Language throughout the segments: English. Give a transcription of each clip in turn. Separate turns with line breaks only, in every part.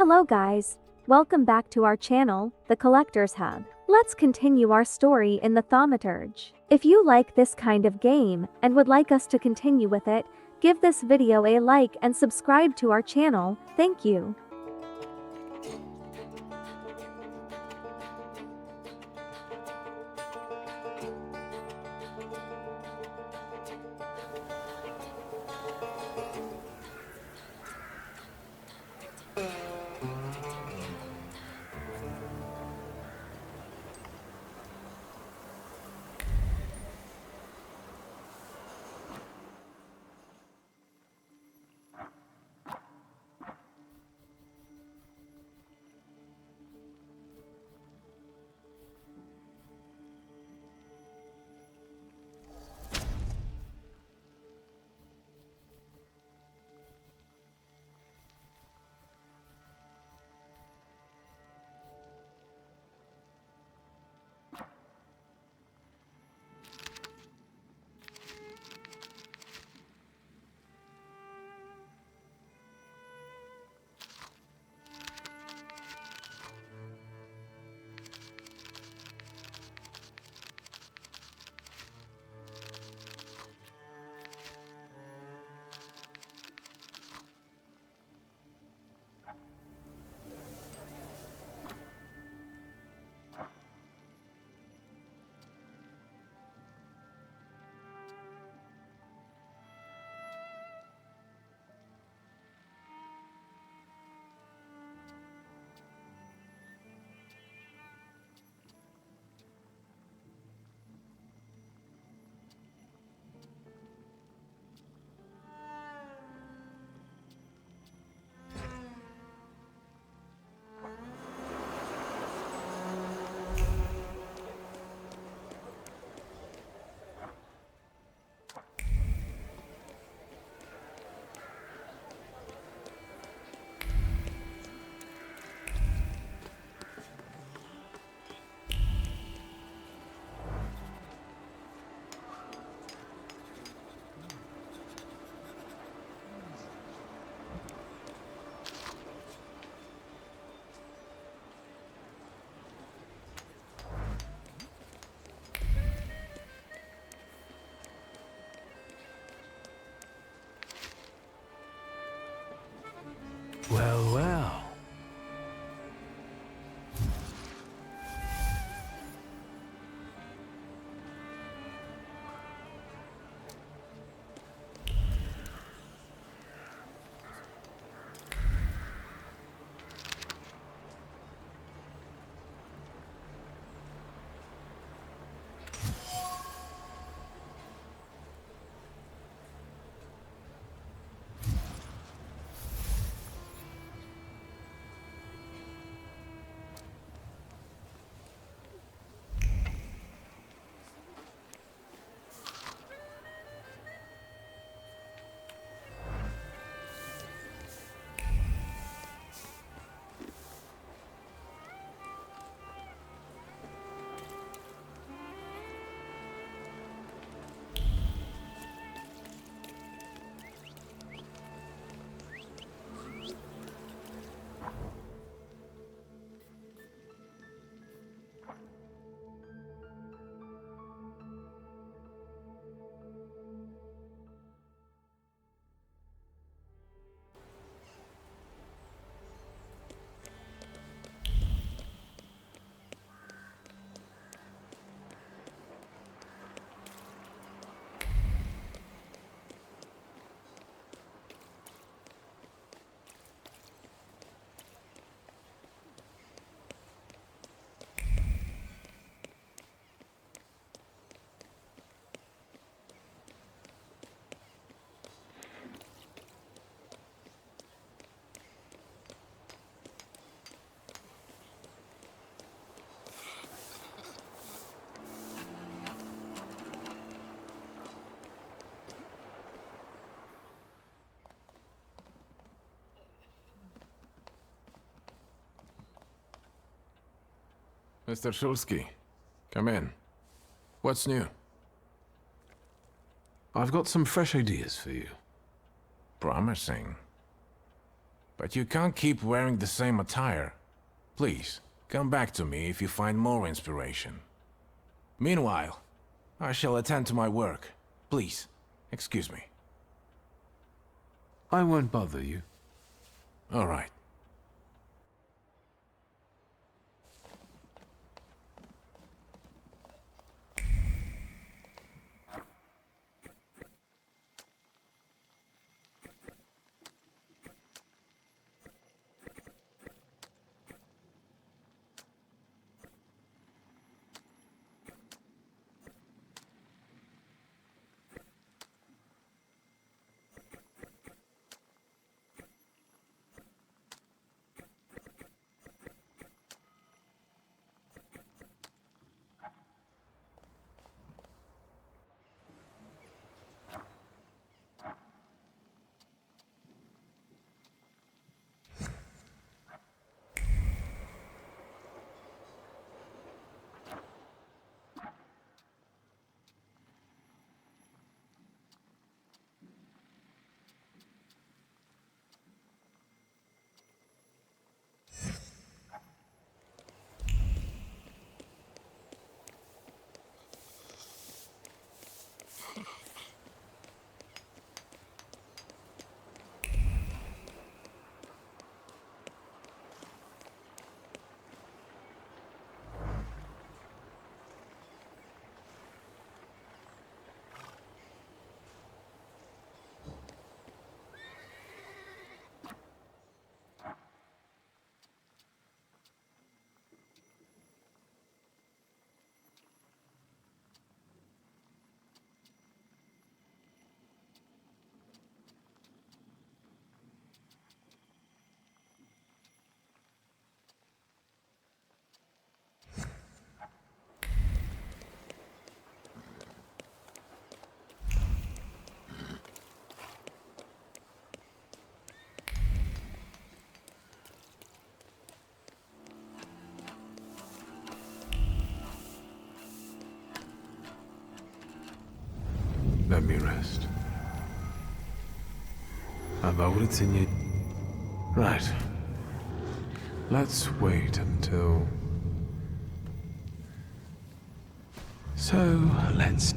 Hello guys, welcome back to our channel, The Collector's Hub. Let's continue our story in the Thaumaturge. If you like this kind of game and would like us to continue with it, give this video a like and subscribe to our channel, thank you.
Well, well.
Mr. Shulsky, come in. What's new?
I've got some fresh ideas for you.
Promising. But you can't keep wearing the same attire. Please, come back to me if you find more inspiration. Meanwhile, I shall attend to my work. Please, excuse me.
I won't bother you.
All right.
Let me rest. About what's in you. Right. Let's wait until... So, let's...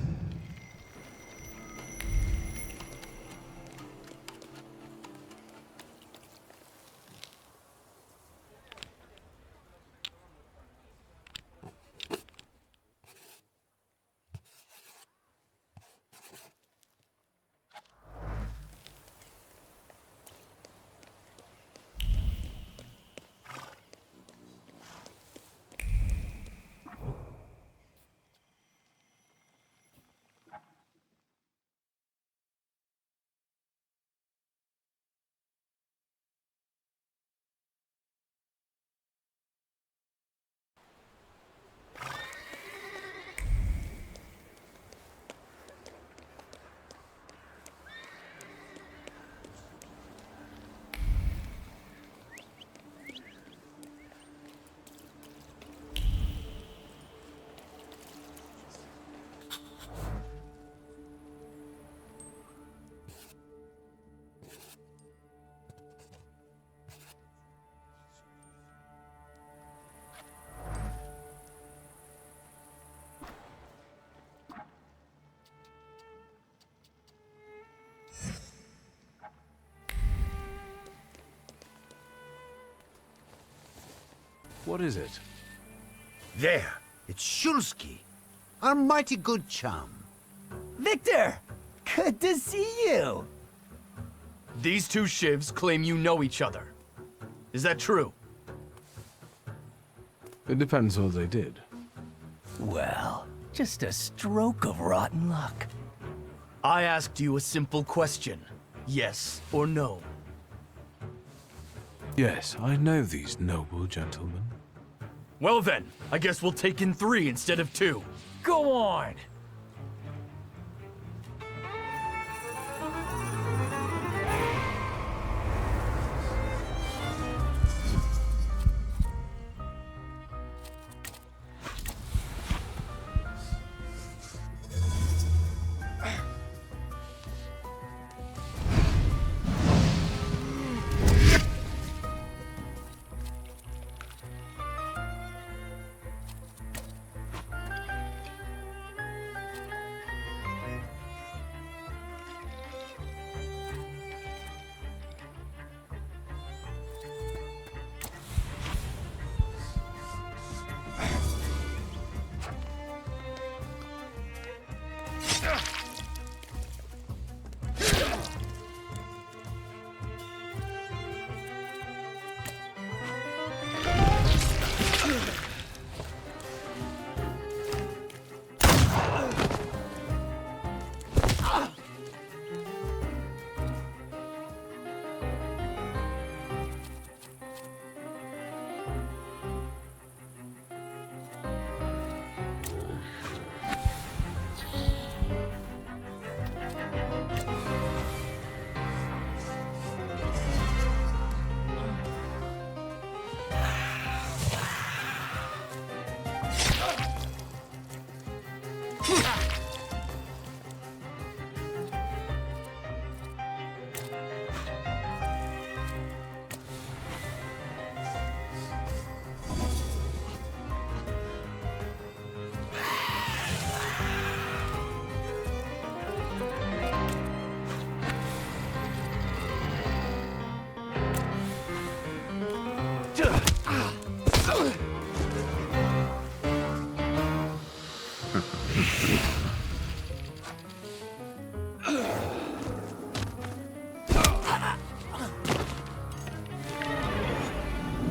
What is it?
There, it's Shulsky, our mighty good chum.
Victor! Good to see you! These two shivs claim you know each other. Is that true?
It depends what they did.
Well, just a stroke of rotten luck.
I asked you a simple question. Yes or no?
Yes, I know these noble gentlemen.
Well then, I guess we'll take in 3 instead of 2.
Go on!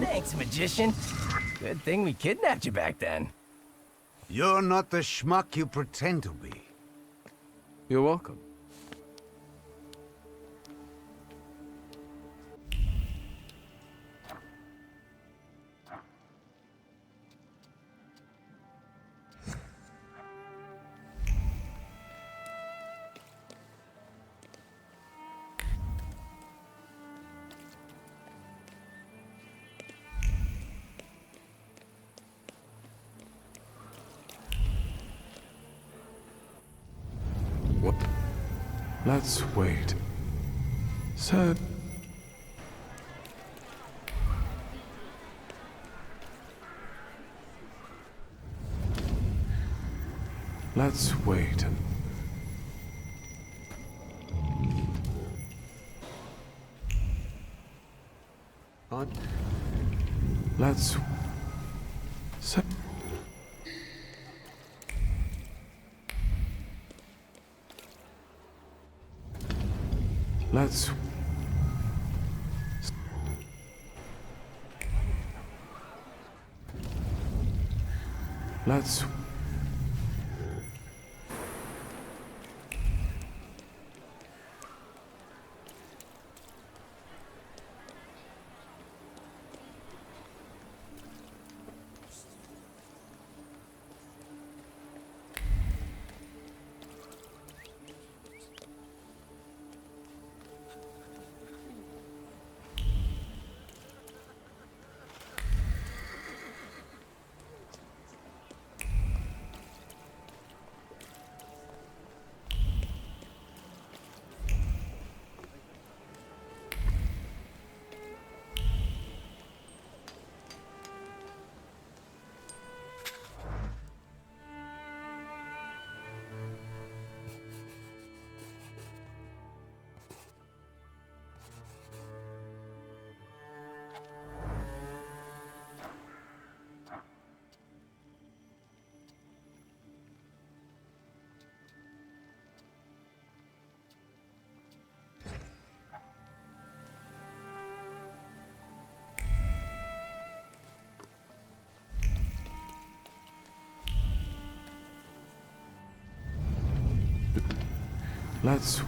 Thanks, magician. Good thing we kidnapped you back then.
You're not the schmuck you pretend to be.
You're welcome. What? Let's wait. So... Let's wait and...
On.
Let's... So... Let's... Let's... Let's...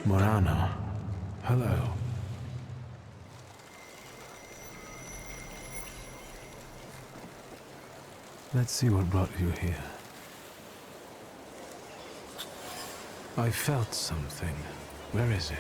Morana. Hello. Let's see what brought you here. I felt something. Where is it?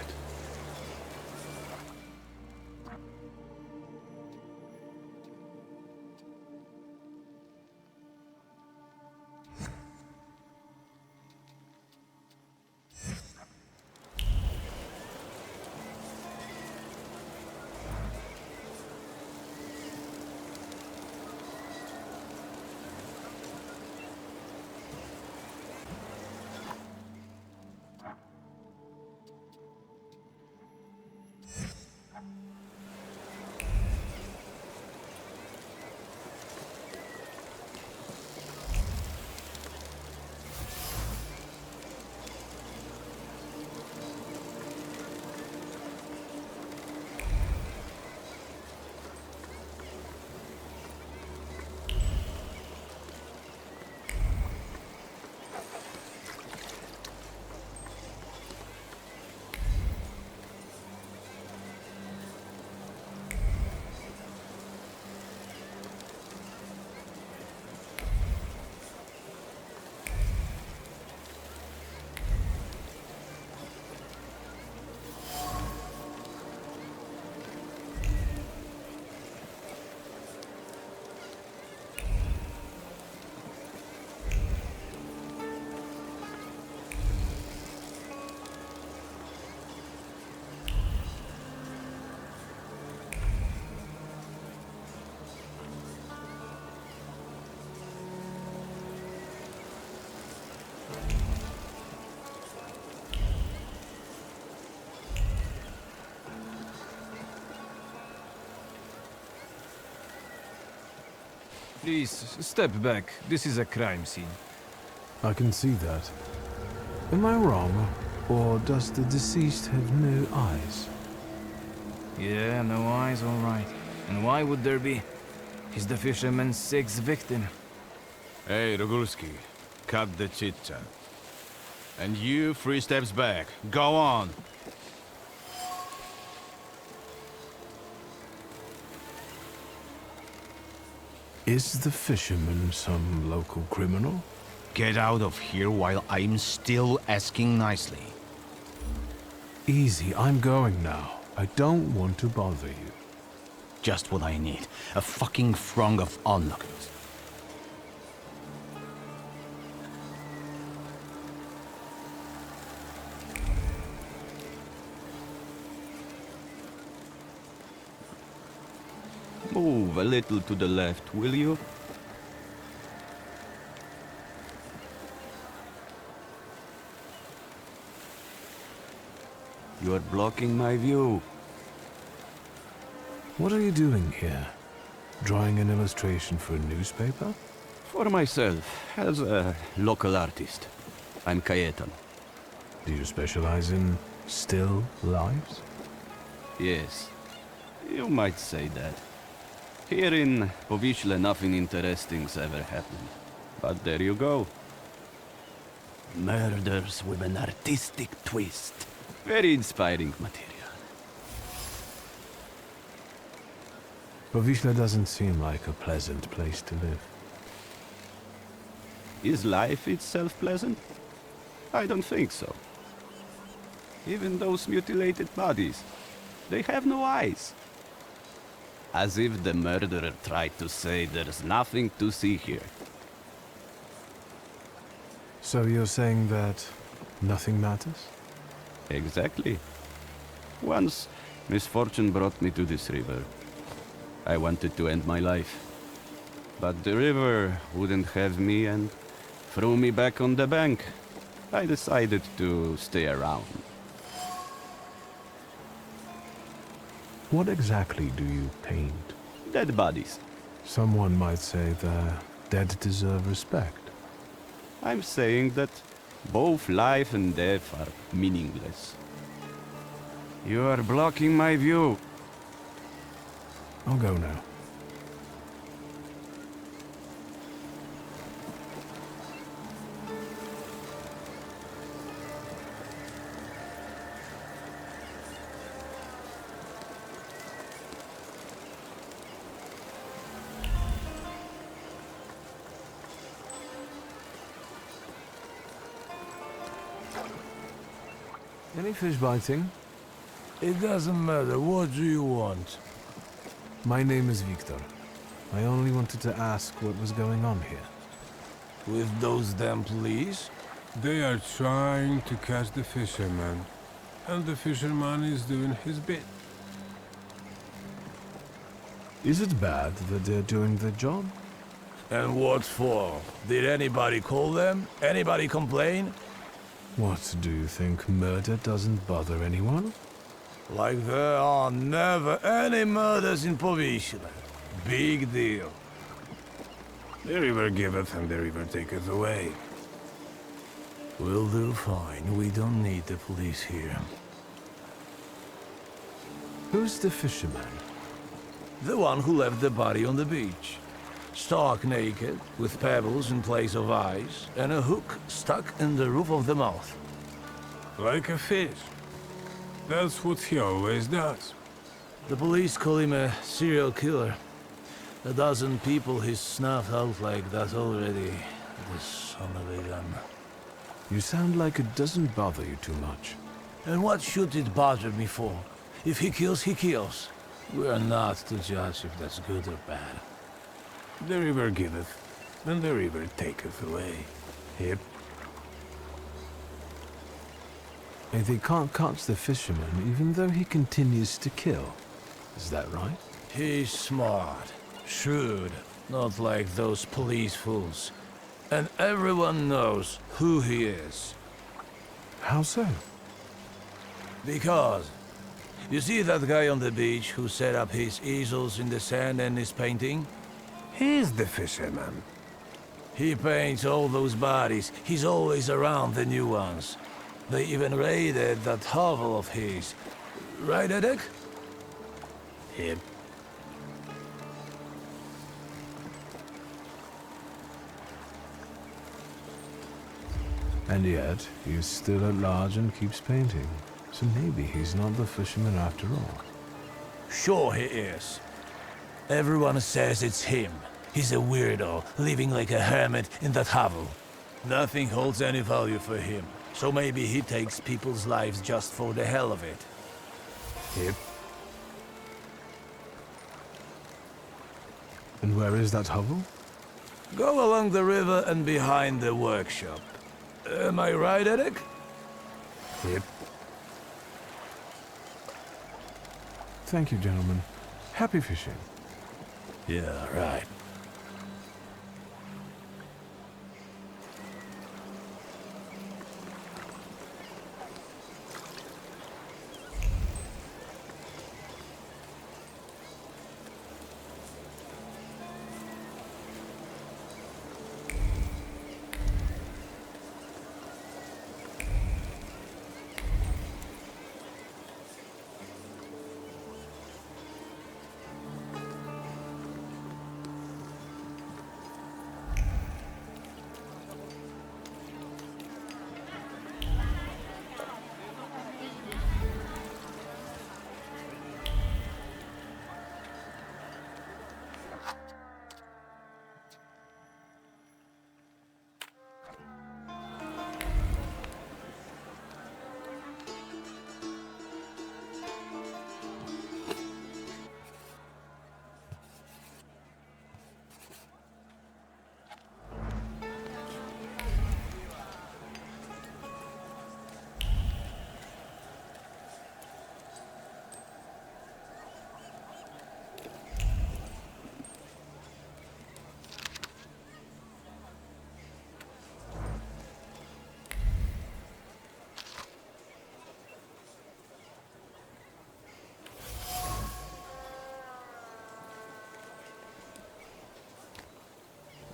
Please, step back. This is a crime scene.
I can see that. Am I wrong? Or does the deceased have no eyes?
Yeah, no eyes, all right. And why would there be? He's the fisherman's sixth victim.
Hey, Rogulski, cut the chit-chat. And you, 3 steps back. Go on!
Is the fisherman some local criminal?
Get out of here while I'm still asking nicely.
Easy, I'm going now. I don't want to bother you.
Just what I need. A fucking throng of onlookers. Move a little to the left, will you? You are blocking my view.
What are you doing here? Drawing an illustration for a newspaper?
For myself, as a local artist. I'm Cayetan.
Do you specialize in still lives?
Yes, you might say that. Here in Powiśle nothing interesting's ever happened. But there you go. Murders with an artistic twist. Very inspiring material.
Powiśle doesn't seem like a pleasant place to live.
Is life itself pleasant? I don't think so. Even those mutilated bodies, they have no eyes. As if the murderer tried to say there's nothing to see here.
So you're saying that nothing matters?
Exactly. Once, misfortune brought me to this river. I wanted to end my life. But the river wouldn't have me and threw me back on the bank. I decided to stay around.
What exactly do you paint?
Dead bodies.
Someone might say the dead deserve respect.
I'm saying that both life and death are meaningless. You are blocking my view.
I'll go now. Any fish biting?
It doesn't matter. What do you want?
My name is Victor. I only wanted to ask what was going on here.
With those damn police?
They are trying to catch the fisherman, and the fisherman is doing his bit.
Is it bad that they're doing their job?
And what for? Did anybody call them? Anybody complain?
What, do you think murder doesn't bother anyone?
Like there are never any murders in Povishla. Big deal.
The river giveth and the river taketh away.
We'll do fine. We don't need the police here.
Who's the fisherman?
The one who left the body on the beach. Stark naked, with pebbles in place of eyes, and a hook stuck in the roof of the mouth.
Like a fish. That's what he always does.
The police call him a serial killer. A dozen people he's snuffed out like that already. The son of a gun.
You sound like it doesn't bother you too much.
And what should it bother me for? If he kills, he kills. We are not to judge if that's good or bad.
The river giveth, and the river taketh away. Yep.
And they can't catch the fisherman even though he continues to kill. Is that right?
He's smart, shrewd, not like those police fools. And everyone knows who he is.
How so?
Because, you see that guy on the beach who set up his easels in the sand and is painting?
He's the fisherman.
He paints all those bodies. He's always around the new ones. They even raided that hovel of his. Right, Edek?
Yep.
And yet, he's still at large and keeps painting. So maybe he's not the fisherman after all.
Sure he is. Everyone says it's him. He's a weirdo, living like a hermit in that hovel. Nothing holds any value for him, so maybe he takes people's lives just for the hell of it.
Yep.
And where is that hovel?
Go along the river and behind the workshop. Am I right, Eric?
Yep.
Thank you, gentlemen. Happy fishing.
Yeah, right.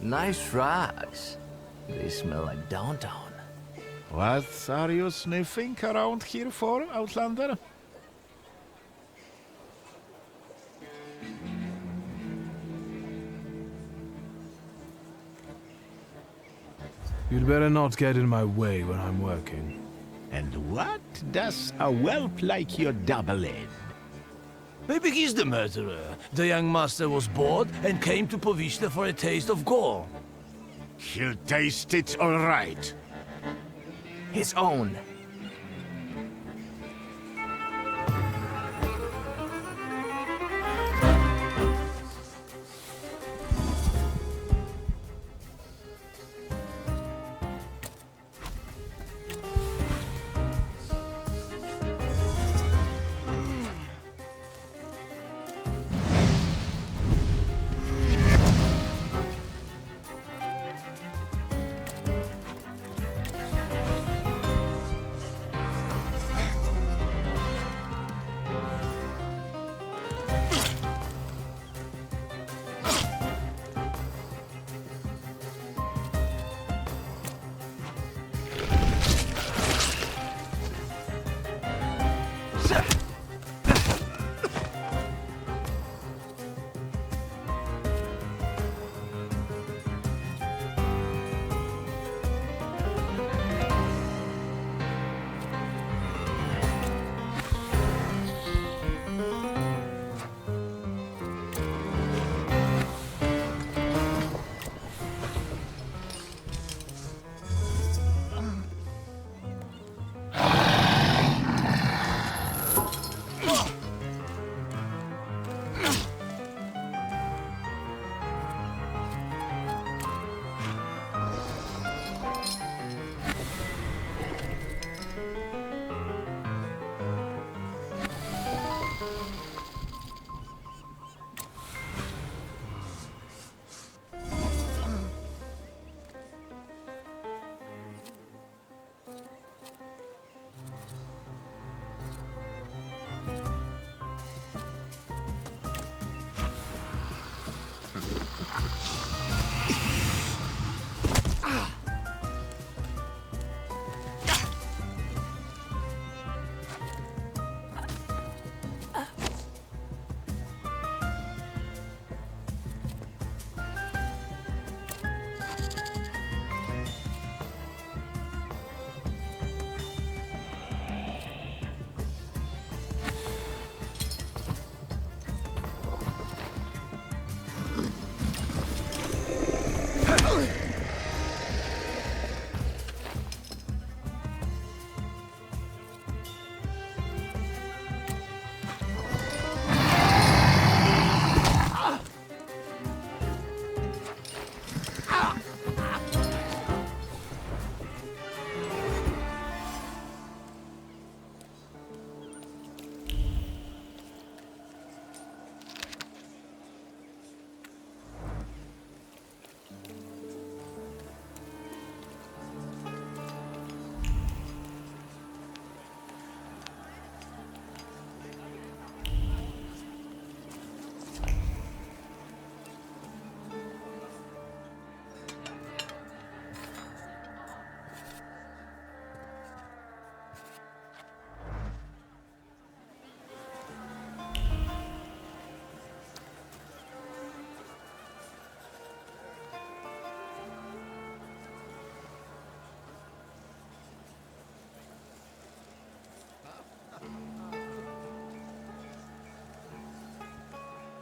Nice rocks. They smell like downtown.
What are you sniffing around here for, Outlander?
You'd better not get in my way when I'm working.
And what does a whelp like your double in?
Maybe he's the murderer. The young master was bored and came to Povishla for a taste of gore.
He'll taste it all right.
His own.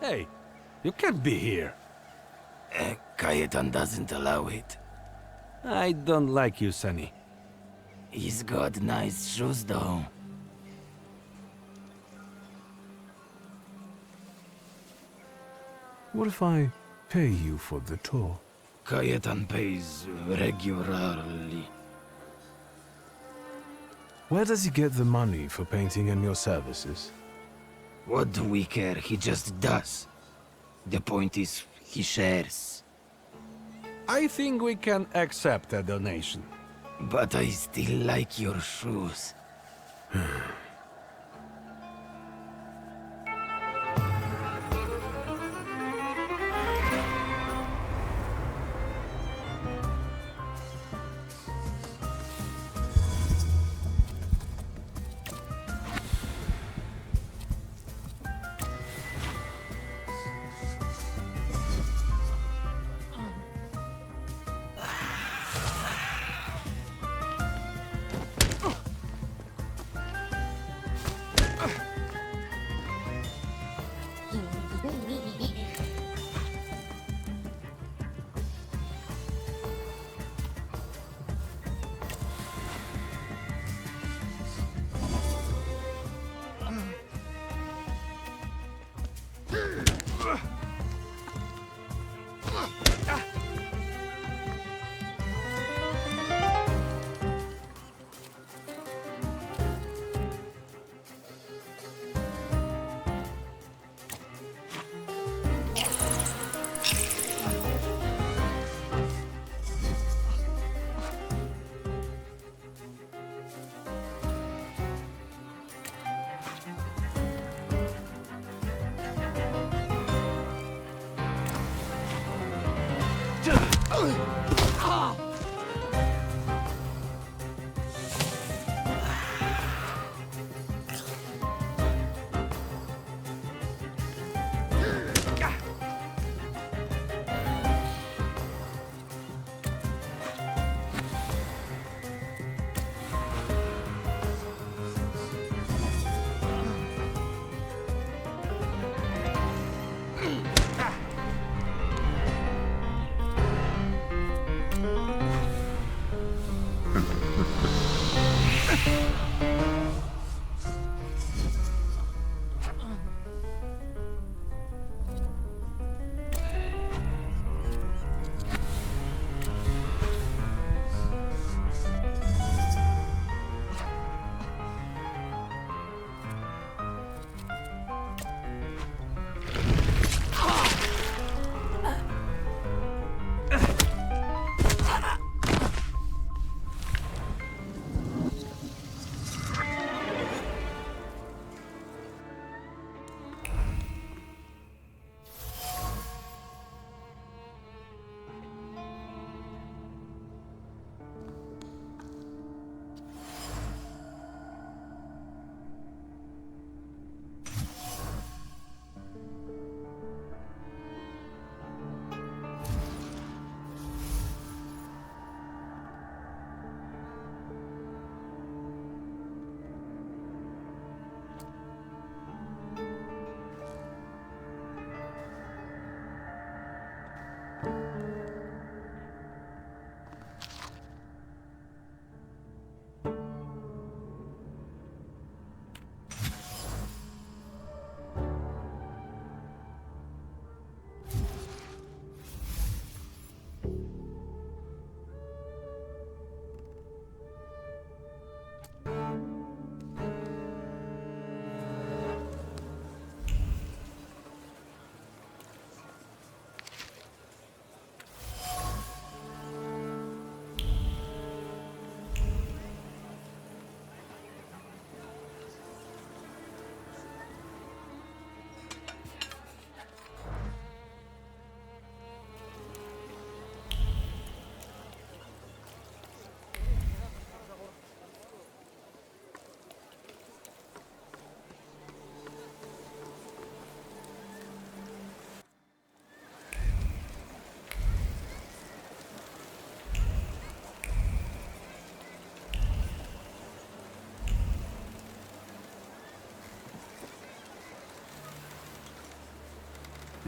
Hey, you can't be here.
Cayetan doesn't allow it.
I don't like you, Sonny.
He's got nice shoes, though.
What if I pay you for the tour?
Cayetan pays regularly.
Where does he get the money for painting and your services?
What do we care? He just does. The point is, he shares.
I think we can accept a donation.
But I still like your shoes.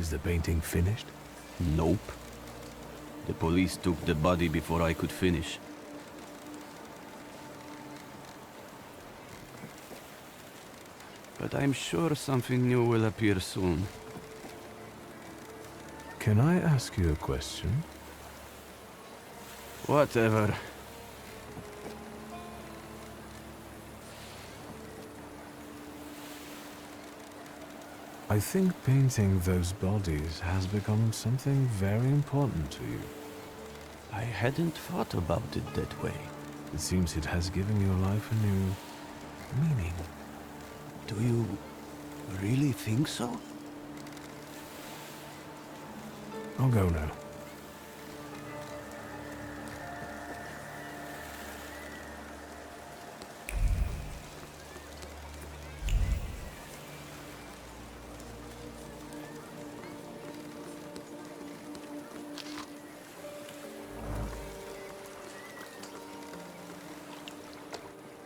Is the painting finished?
Nope. The police took the body before I could finish. But I'm sure something new will appear soon.
Can I ask you a question?
Whatever.
I think painting those bodies has become something very important to you.
I hadn't thought about it that way.
It seems it has given your life a new meaning.
Do you really think so?
I'll go now.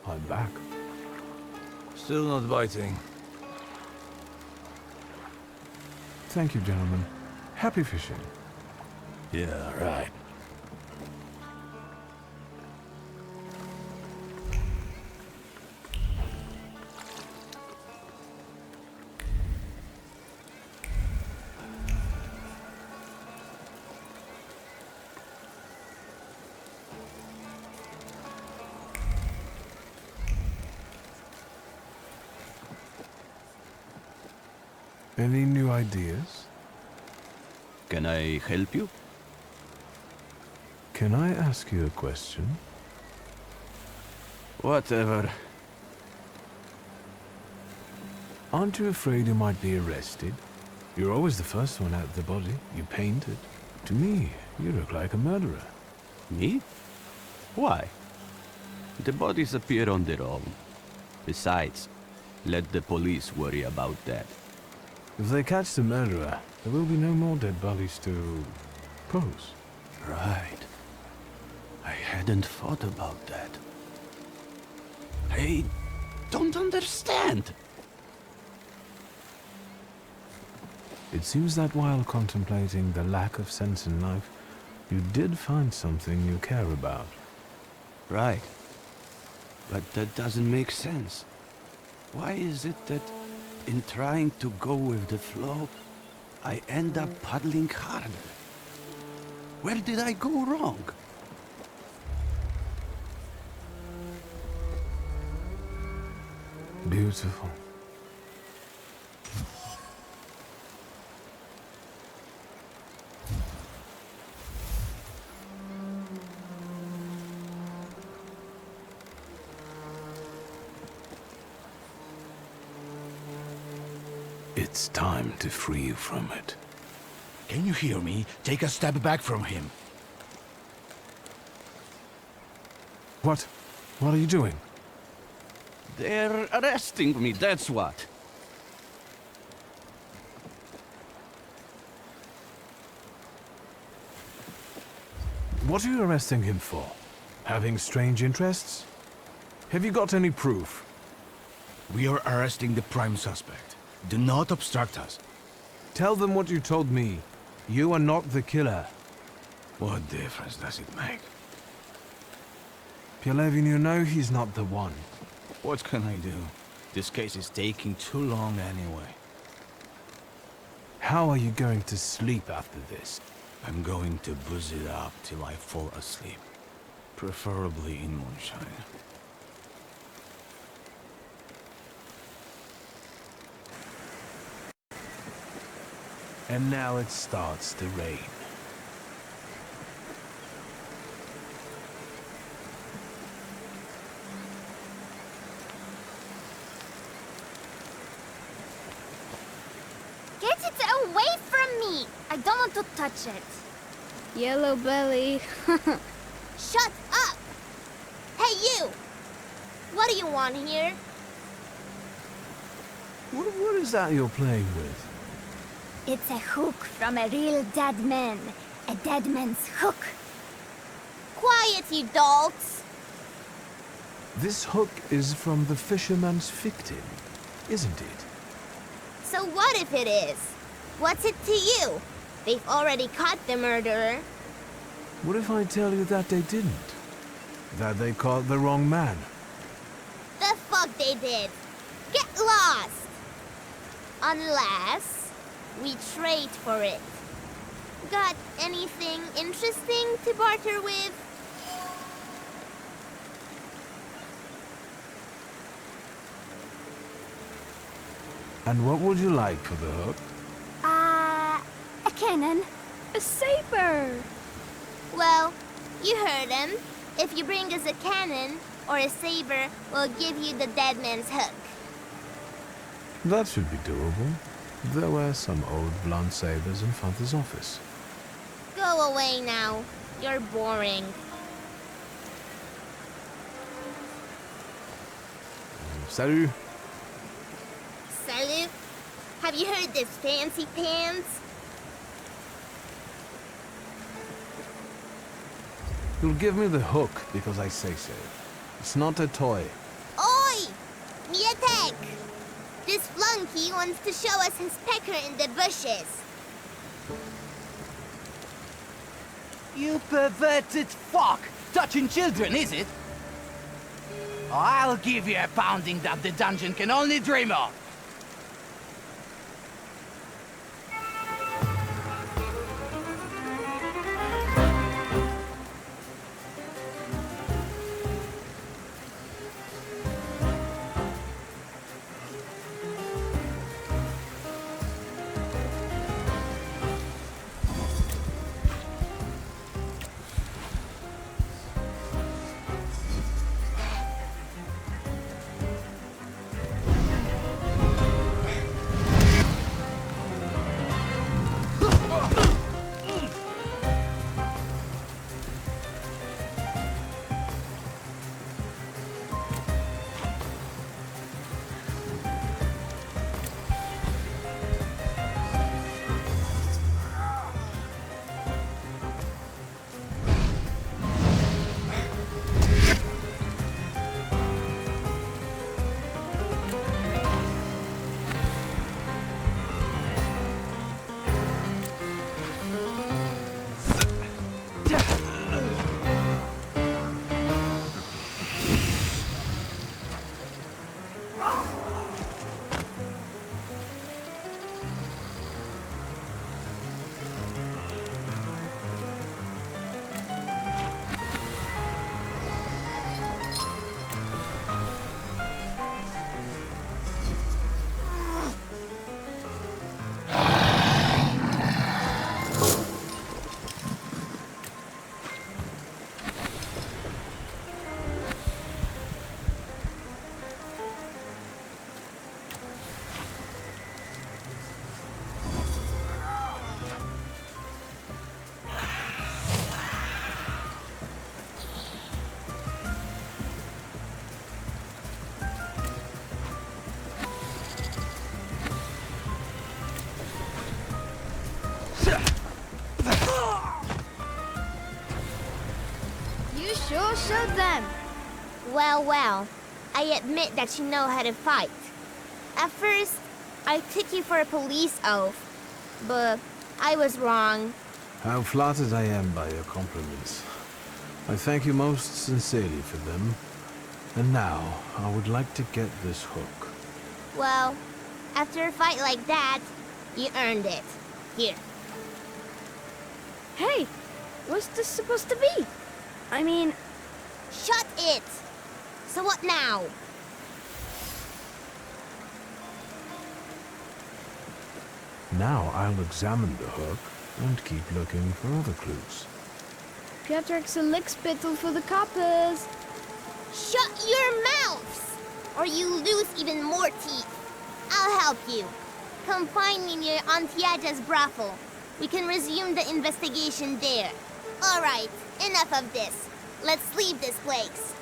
I'm back.
Still not biting.
Thank you, gentlemen. Happy fishing.
Yeah, right.
Any new ideas?
Can I help you?
Can I ask you a question?
Whatever.
Aren't you afraid you might be arrested? You're always the first one out the body. You painted. To me, you look like a murderer.
Me? Why? The bodies appear on their own. Besides, let the police worry about that.
If they catch the murderer, there will be no more dead bodies to pose.
Right. I hadn't thought about that. I don't understand.
It seems that while contemplating the lack of sense in life, you did find something you care about.
Right. But that doesn't make sense. Why is it that in trying to go with the flow, I end up paddling harder? Where did I go wrong?
Beautiful. It's time to free you from it.
Can you hear me? Take a step back from him.
What? What are you doing?
They're arresting me, that's what.
What are you arresting him for? Having strange interests? Have you got any proof?
We are arresting the prime suspect. Do not obstruct us.
Tell them what you told me. You are not the killer.
What difference does it make?
Pielevin, you know he's not the one.
What can I do? This case is taking too long anyway.
How are you going to sleep after this?
I'm going to booze it up till I fall asleep. Preferably in moonshine.
And now it starts to rain.
Get it away from me! I don't want to touch it.
Yellow belly.
Shut up! Hey, you! What do you want here?
What is that you're playing with?
It's a hook from a real dead man. A dead man's hook. Quiet, you dogs!
This hook is from the fisherman's victim, isn't it?
So what if it is? What's it to you? They've already caught the murderer.
What if I tell you that they didn't? That they caught the wrong man?
The fuck they did? Get lost! Unless we trade for it. Got anything interesting to barter with?
And what would you like for the hook?
A cannon.
A saber!
Well, you heard him. If you bring us a cannon or a saber, we'll give you the dead man's hook.
That should be doable. There were some old blunt sabers in Father's office.
Go away now. You're boring.
Salut!
Salut. Have you heard this fancy pants?
You'll give me the hook because I say so. It's not a toy.
Oi! Mietek! This flunky wants to show us his pecker in the bushes.
You perverted fuck! Touching children, is it? I'll give you a pounding that the dungeon can only dream of!
Sure showed them.
Well, well. I admit that you know how to fight. At first, I took you for a police oath, but I was wrong.
How flattered I am by your compliments. I thank you most sincerely for them. And now, I would like to get this hook.
Well, after a fight like that, you earned it. Here.
Hey, what's this supposed to be? I mean...
Shut it! So what now?
Now I'll examine the hook and keep looking for other clues.
Pietrik's a lick spittle for the coppers.
Shut your mouths! Or you lose even more teeth. I'll help you. Come find me near Antiaja's brothel. We can resume the investigation there. All right, enough of this. Let's leave this place.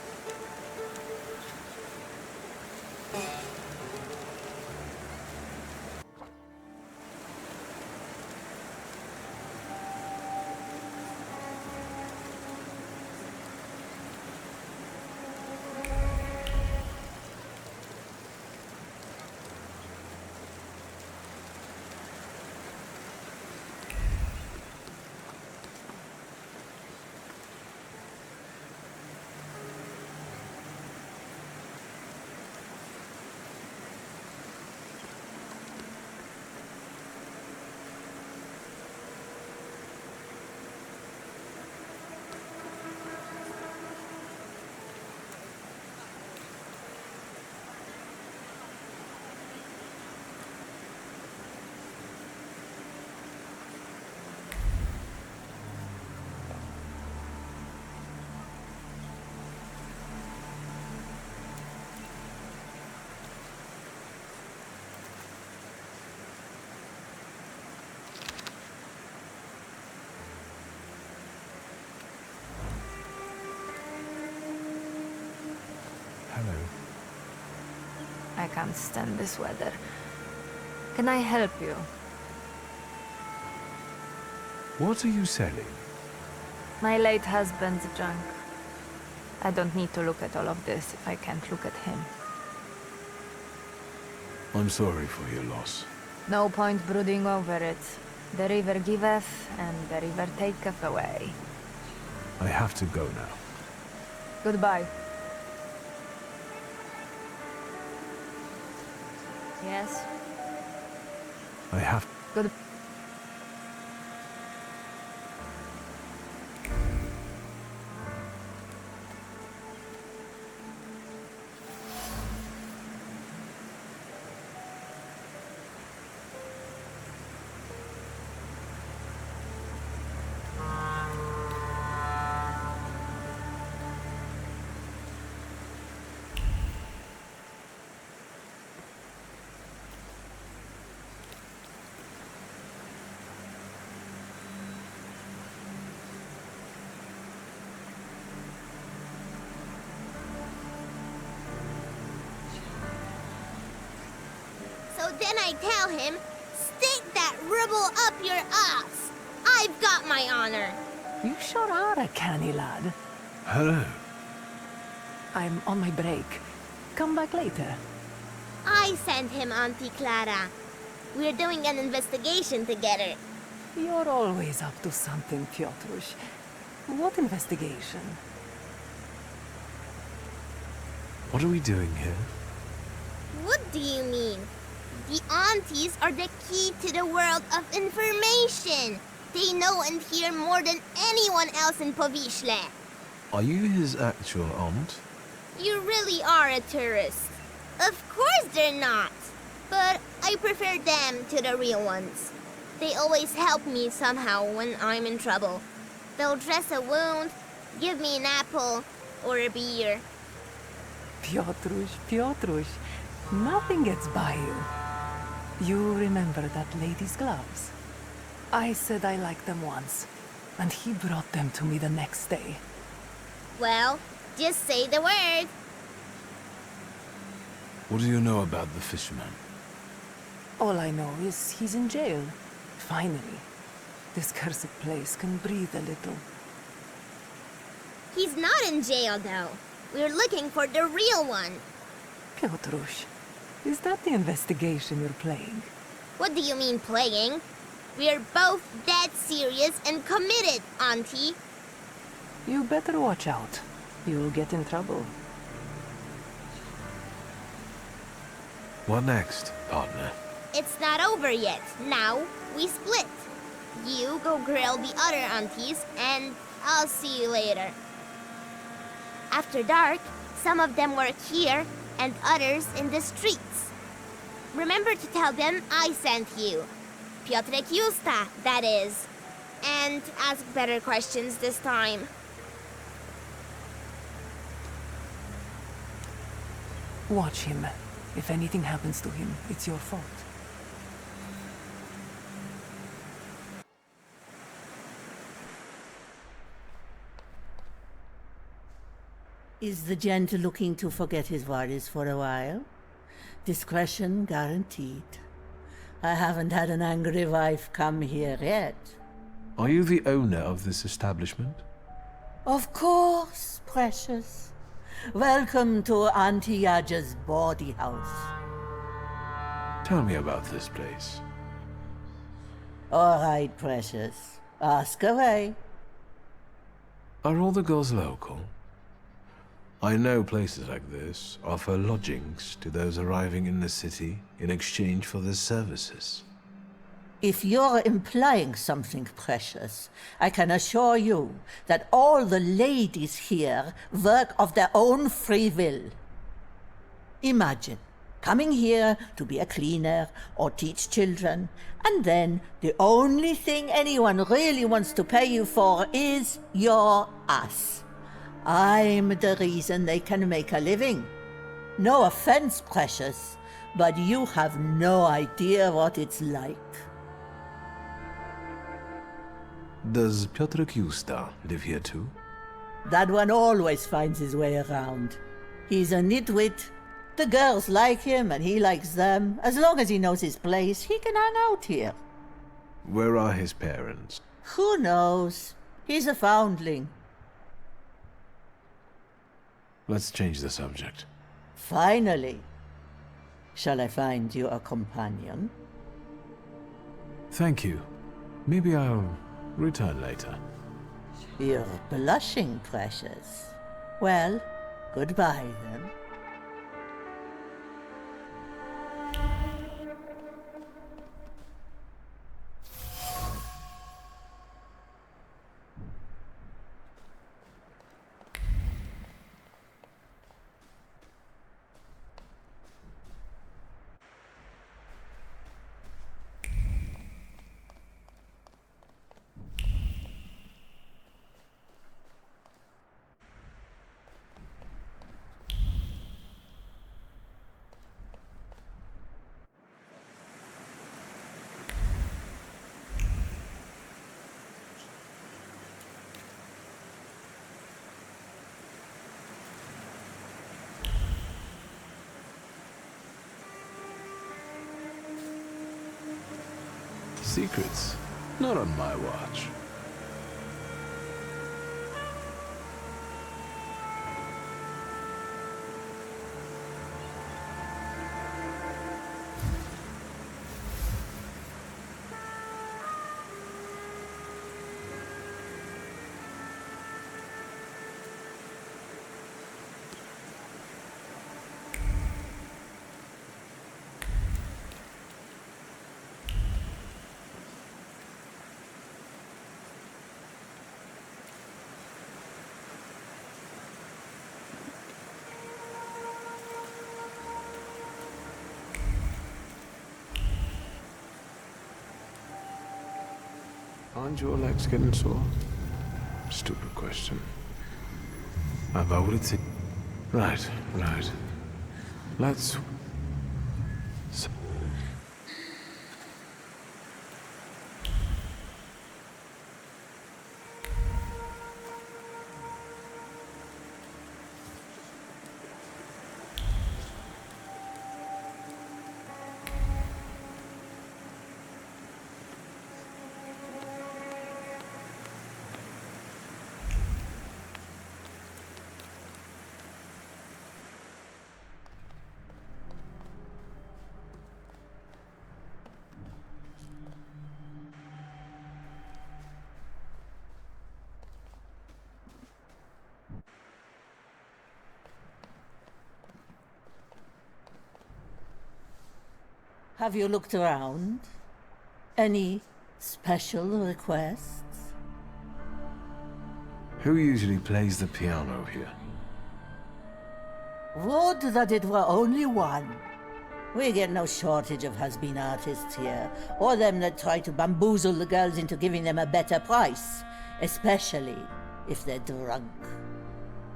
can't stand this weather. Can I help you?
What are you selling?
My late husband's junk. I don't need to look at all of this if I can't look at him.
I'm sorry for your loss.
No point brooding over it. The river giveth, and the river taketh away.
I have to go now.
Goodbye. Yes?
I have...
Good.
So then I tell him, stick that rubble up your ass. I've got my honor.
You sure are a canny lad.
Hello.
I'm on my break. Come back later.
I sent him, Auntie Clara. We're doing an investigation together.
You're always up to something, Piotruś. What investigation?
What are we doing here?
What do you mean? The aunties are the key to the world of information. They know and hear more than anyone else in Powiśle.
Are you his actual aunt?
You really are a tourist. Of course they're not. But I prefer them to the real ones. They always help me somehow when I'm in trouble. They'll dress a wound, give me an apple, or a beer.
Piotruś, nothing gets by you. You remember that lady's gloves? I said I liked them once, and he brought them to me the next day.
Well, just say the word.
What do you know about the fisherman?
All I know is he's in jail. Finally. This cursed place can breathe a little.
He's not in jail, though. We're looking for the real one.
Piotruś, is that the investigation you're playing?
What do you mean, playing? We're both dead serious and committed, Auntie.
You better watch out. You'll get in trouble.
What next, partner?
It's not over yet. Now, we split. You go grill the other aunties, and I'll see you later. After dark, some of them work here, and others in the streets. Remember to tell them I sent you. Piotrek Justa, that is. And ask better questions this time.
Watch him. If anything happens to him, it's your fault.
Is the gent looking to forget his worries for a while? Discretion guaranteed. I haven't had an angry wife come here yet.
Are you the owner of this establishment?
Of course, precious. Welcome to Auntie Yaja's bawdy house.
Tell me about this place.
All right, precious. Ask away.
Are all the girls local? I know places like this offer lodgings to those arriving in the city in exchange for their services.
If you're implying something, precious, I can assure you that all the ladies here work of their own free will. Imagine coming here to be a cleaner or teach children, and then the only thing anyone really wants to pay you for is your ass. I'm the reason they can make a living. No offense, precious, but you have no idea what it's like.
Does Piotrek Justa live here too?
That one always finds his way around. He's a nitwit, The girls like him and he likes them. As long as he knows his place, he can hang out here.
Where are his parents?
Who knows? He's a foundling.
Let's change the subject.
Finally. Shall I find you a companion?
Thank you. Maybe I'll return later.
You're blushing, precious. Well, goodbye then.
Secrets? Not on my watch. Aren't your legs getting sore? Stupid question. I've already seen. Right. Let's.
Have you looked around? Any special requests?
Who usually plays the piano here?
Would that it were only one. We get no shortage of has-been artists here, or them that try to bamboozle the girls into giving them a better price, especially if they're drunk.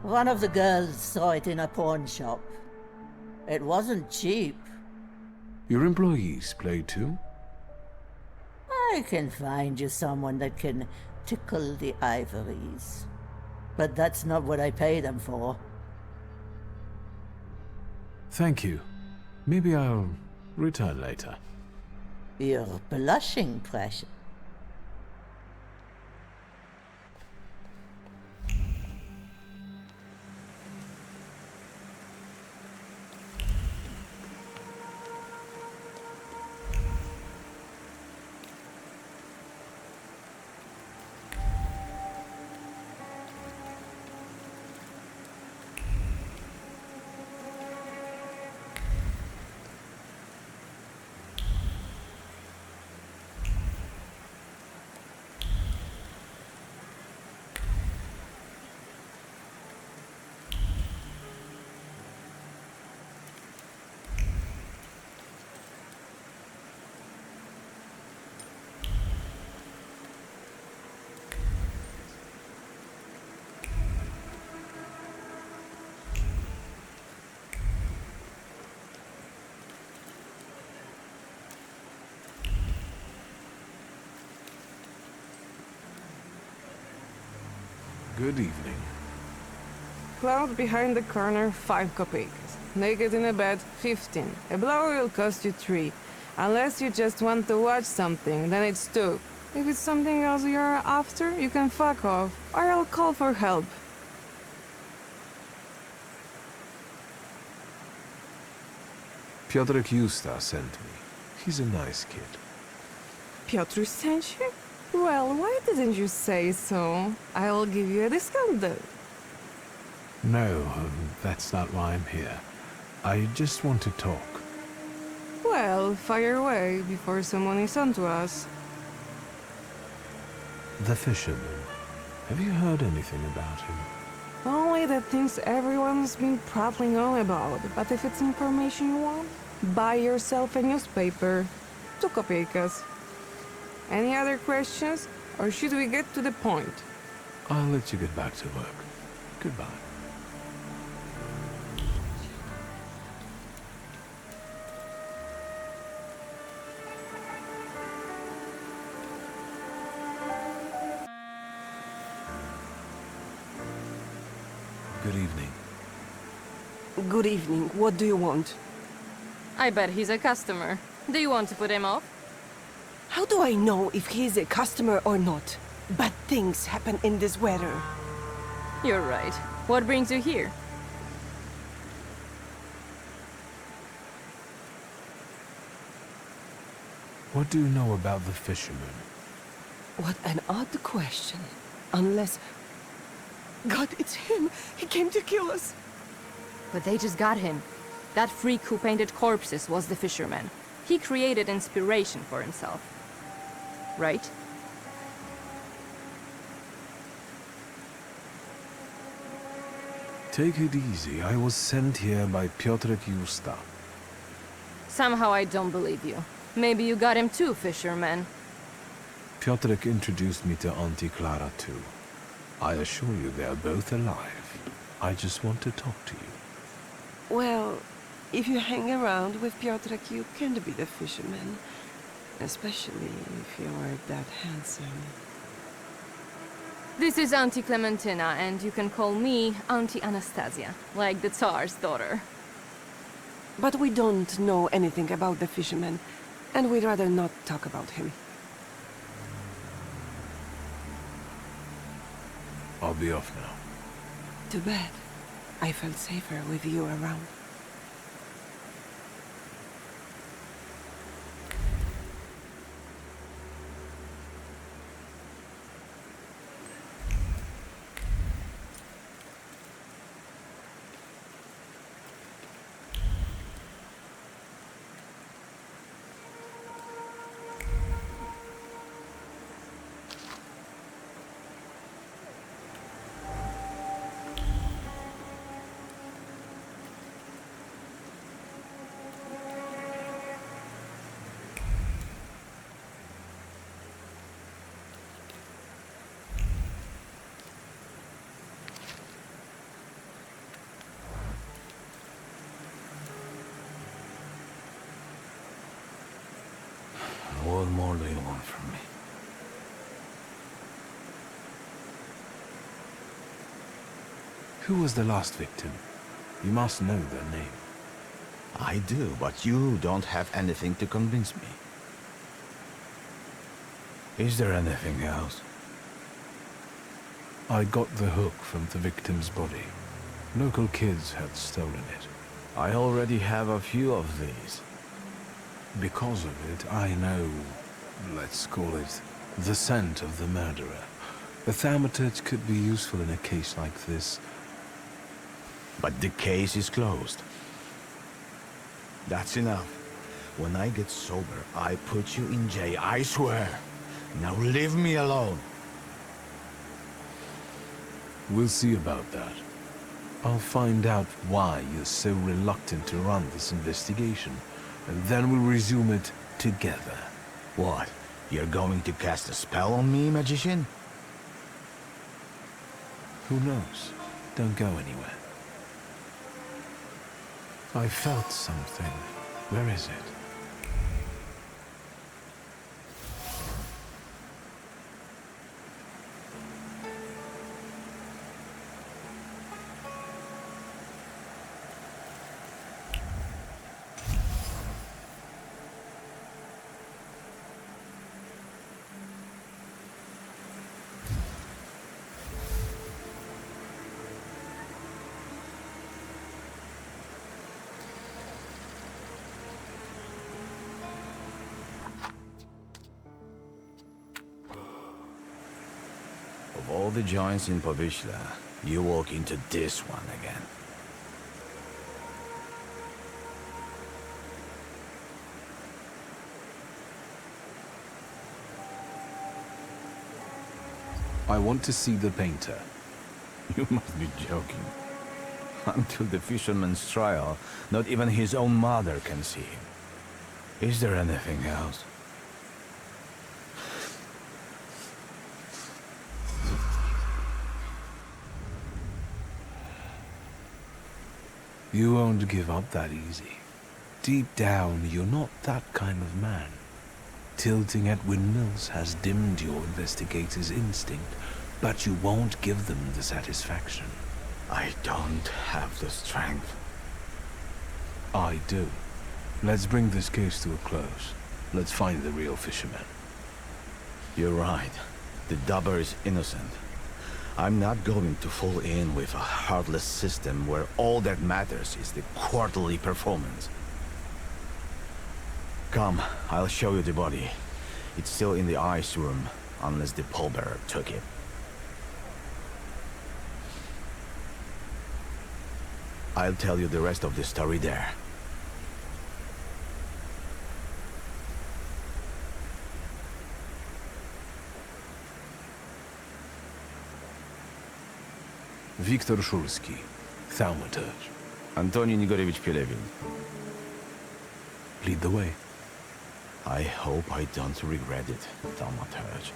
One of the girls saw it in a pawn shop. It wasn't cheap.
Your employees play too?
I can find you someone that can tickle the ivories. But that's not what I pay them for.
Thank you. Maybe I'll return later.
You're blushing, precious.
Good evening.
Cloud behind the corner, 5 kopecks. Naked in a bed, 15. A blower will cost you 3. Unless you just want to watch something, then it's 2. If it's something else you're after, you can fuck off, or I'll call for help.
Piotrek Justa sent me. He's a nice kid.
Piotr sent you? Well, why didn't you say so? I'll give you a discount though.
No, that's not why I'm here. I just want to talk.
Well, fire away before someone is onto us.
The fisherman. Have you heard anything about him?
Only the things everyone's been prattling on about, but if it's information you want, buy yourself a newspaper. 2 kopeckas. Any other questions, or should we get to the point?
I'll let you get back to work. Goodbye. Good evening.
Good evening. What do you want?
I bet he's a customer. Do you want to put him off?
How do I know if he is a customer or not? Bad things happen in this weather.
You're right. What brings you here?
What do you know about the fisherman?
What an odd question. Unless... God, it's him! He came to kill us!
But they just got him. That freak who painted corpses was the fisherman. He created inspiration for himself. Right?
Take it easy. I was sent here by Piotrek Justa.
Somehow I don't believe you. Maybe you got him too, fisherman.
Piotrek introduced me to Auntie Clara too. I assure you they are both alive. I just want to talk to you.
Well, if you hang around with Piotrek, you can be the fisherman. Especially if you are that handsome.
This is Auntie Clementina, and you can call me Auntie Anastasia, like the Tsar's daughter.
But we don't know anything about the fisherman, and we'd rather not talk about him.
I'll be off now.
Too bad. I felt safer with you around.
What more do you want from me?
Who was the last victim? You must know their name.
I do, but you don't have anything to convince me.
Is there anything else?
I got the hook from the victim's body. Local kids had stolen it.
I already have a few of these.
Because of it, I know, let's call it, the scent of the murderer. The thaumaturge could be useful in a case like this.
But the case is closed. That's enough. When I get sober, I put you in jail, I swear. Now leave me alone.
We'll see about that. I'll find out why you're so reluctant to run this investigation, and then we'll resume it together.
What? You're going to cast a spell on me, magician?
Who knows? Don't go anywhere. I felt something. Where is it?
Of all the joints in Povishla, you walk into this one again.
I want to see the painter.
You must be joking. Until the fisherman's trial, not even his own mother can see him. Is there anything else?
You won't give up that easy. Deep down, you're not that kind of man. Tilting at windmills has dimmed your investigator's instinct, but you won't give them the satisfaction.
I don't have the strength.
I do. Let's bring this case to a close. Let's find the real fisherman.
You're right. The dubber is innocent. I'm not going to fall in with a heartless system where all that matters is the quarterly performance. Come, I'll show you the body. It's still in the ice room, unless the pallbearer took it. I'll tell you the rest of the story there.
Wiktor Szulski, Thaumaturge.
Antoni Nigorevich Pielewin.
Lead the way.
I hope I don't regret it, Thaumaturge.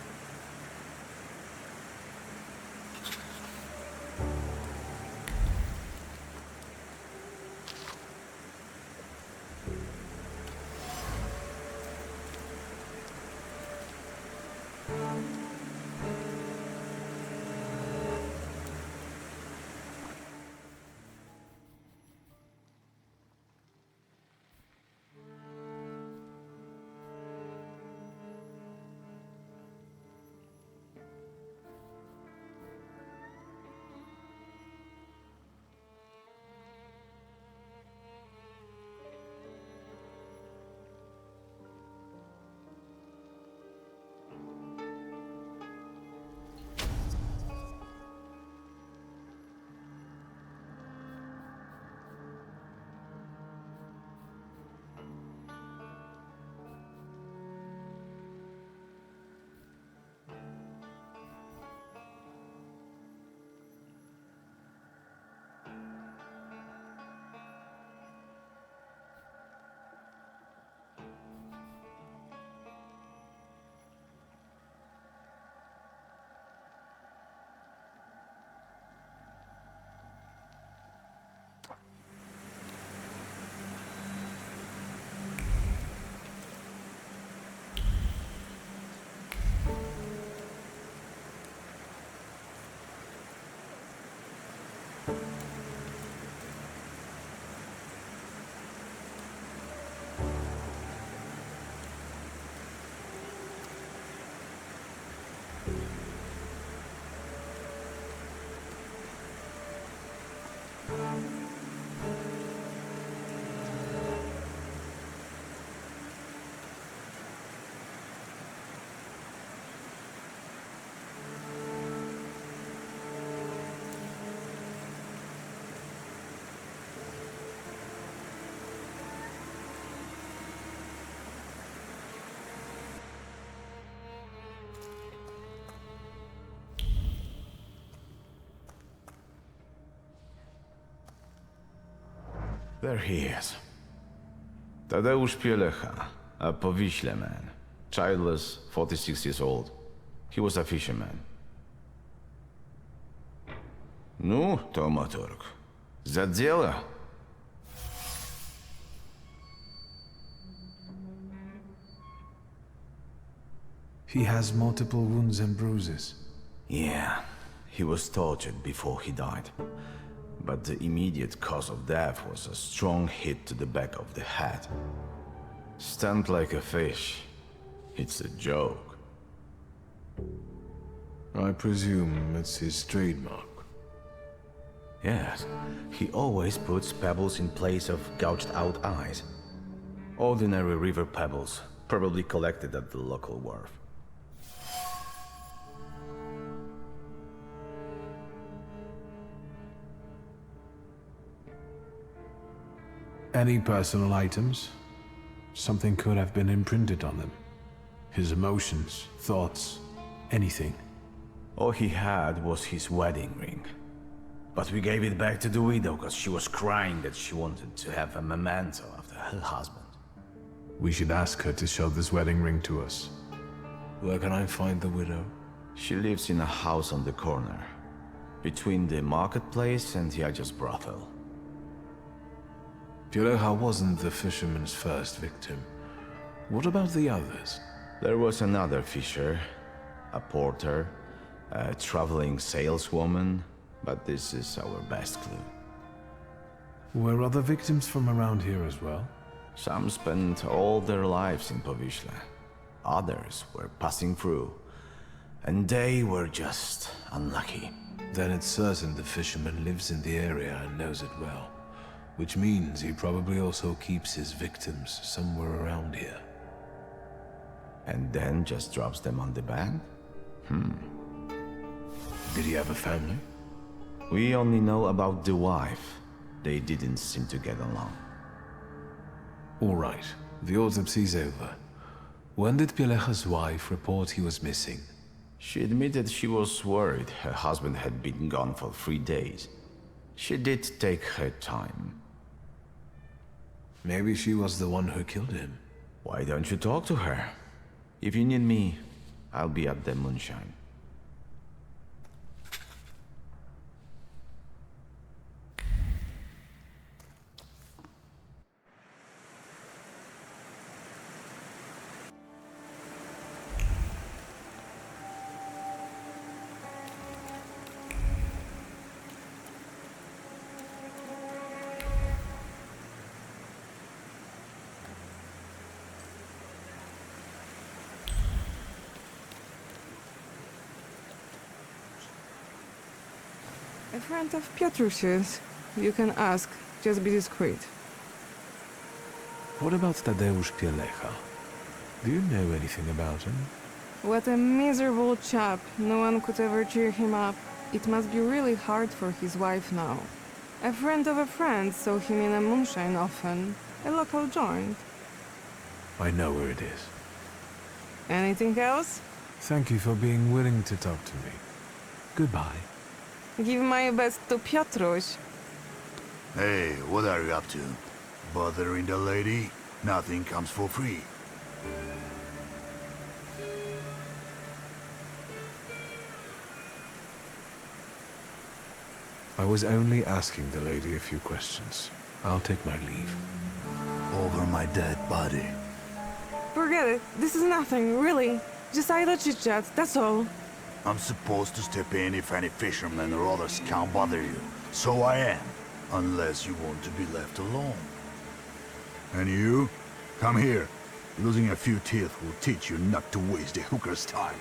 There he is. Tadeusz Pielecha, a Powiśle man. Childless, 46 years old. He was a fisherman. Ну, Thaumaturge, за дело.
He has multiple wounds and bruises.
Yeah, he was tortured before he died. But the immediate cause of death was a strong hit to the back of the head. Stunned like a fish. It's a joke.
I presume it's his trademark.
Yes, he always puts pebbles in place of gouged out eyes. Ordinary river pebbles, probably collected at the local wharf.
Any personal items? Something could have been imprinted on them. His emotions, thoughts, anything.
All he had was his wedding ring. But we gave it back to the widow because she was crying that she wanted to have a memento after her husband.
We should ask her to show this wedding ring to us. Where can I find the widow?
She lives in a house on the corner, between the marketplace and Yaja's brothel.
Pielecha wasn't the fisherman's first victim. What about the others?
There was another fisher, a porter, a traveling saleswoman, but this is our best clue.
Were other victims from around here as well?
Some spent all their lives in Powiśle. Others were passing through, and they were just unlucky.
Then it's certain the fisherman lives in the area and knows it well. Which means he probably also keeps his victims somewhere around here.
And then just drops them on the bed?
Did he have a family?
We only know about the wife. They didn't seem to get along.
All right, the autopsy's over. When did Pielecha's wife report he was missing?
She admitted she was worried her husband had been gone for 3 days. She did take her time.
Maybe she was the one who killed him.
Why don't you talk to her? If you need me, I'll be at the moonshine.
A friend of Piotrusi's. You can ask. Just be discreet.
What about Tadeusz Pielecha? Do you know anything about him?
What a miserable chap. No one could ever cheer him up. It must be really hard for his wife now. A friend of a friend saw him in a moonshine often. A local joint.
I know where it is.
Anything else?
Thank you for being willing to talk to me. Goodbye.
Give my best to Piotruś.
Hey, what are you up to? Bothering the lady? Nothing comes for free.
I was only asking the lady a few questions. I'll take my leave.
Over my dead body.
Forget it. This is nothing, really. Just idle chit-chat, that's all.
I'm supposed to step in if any fishermen or others can't bother you. So I am. Unless you want to be left alone. And you? Come here. Losing a few teeth will teach you not to waste the hooker's time.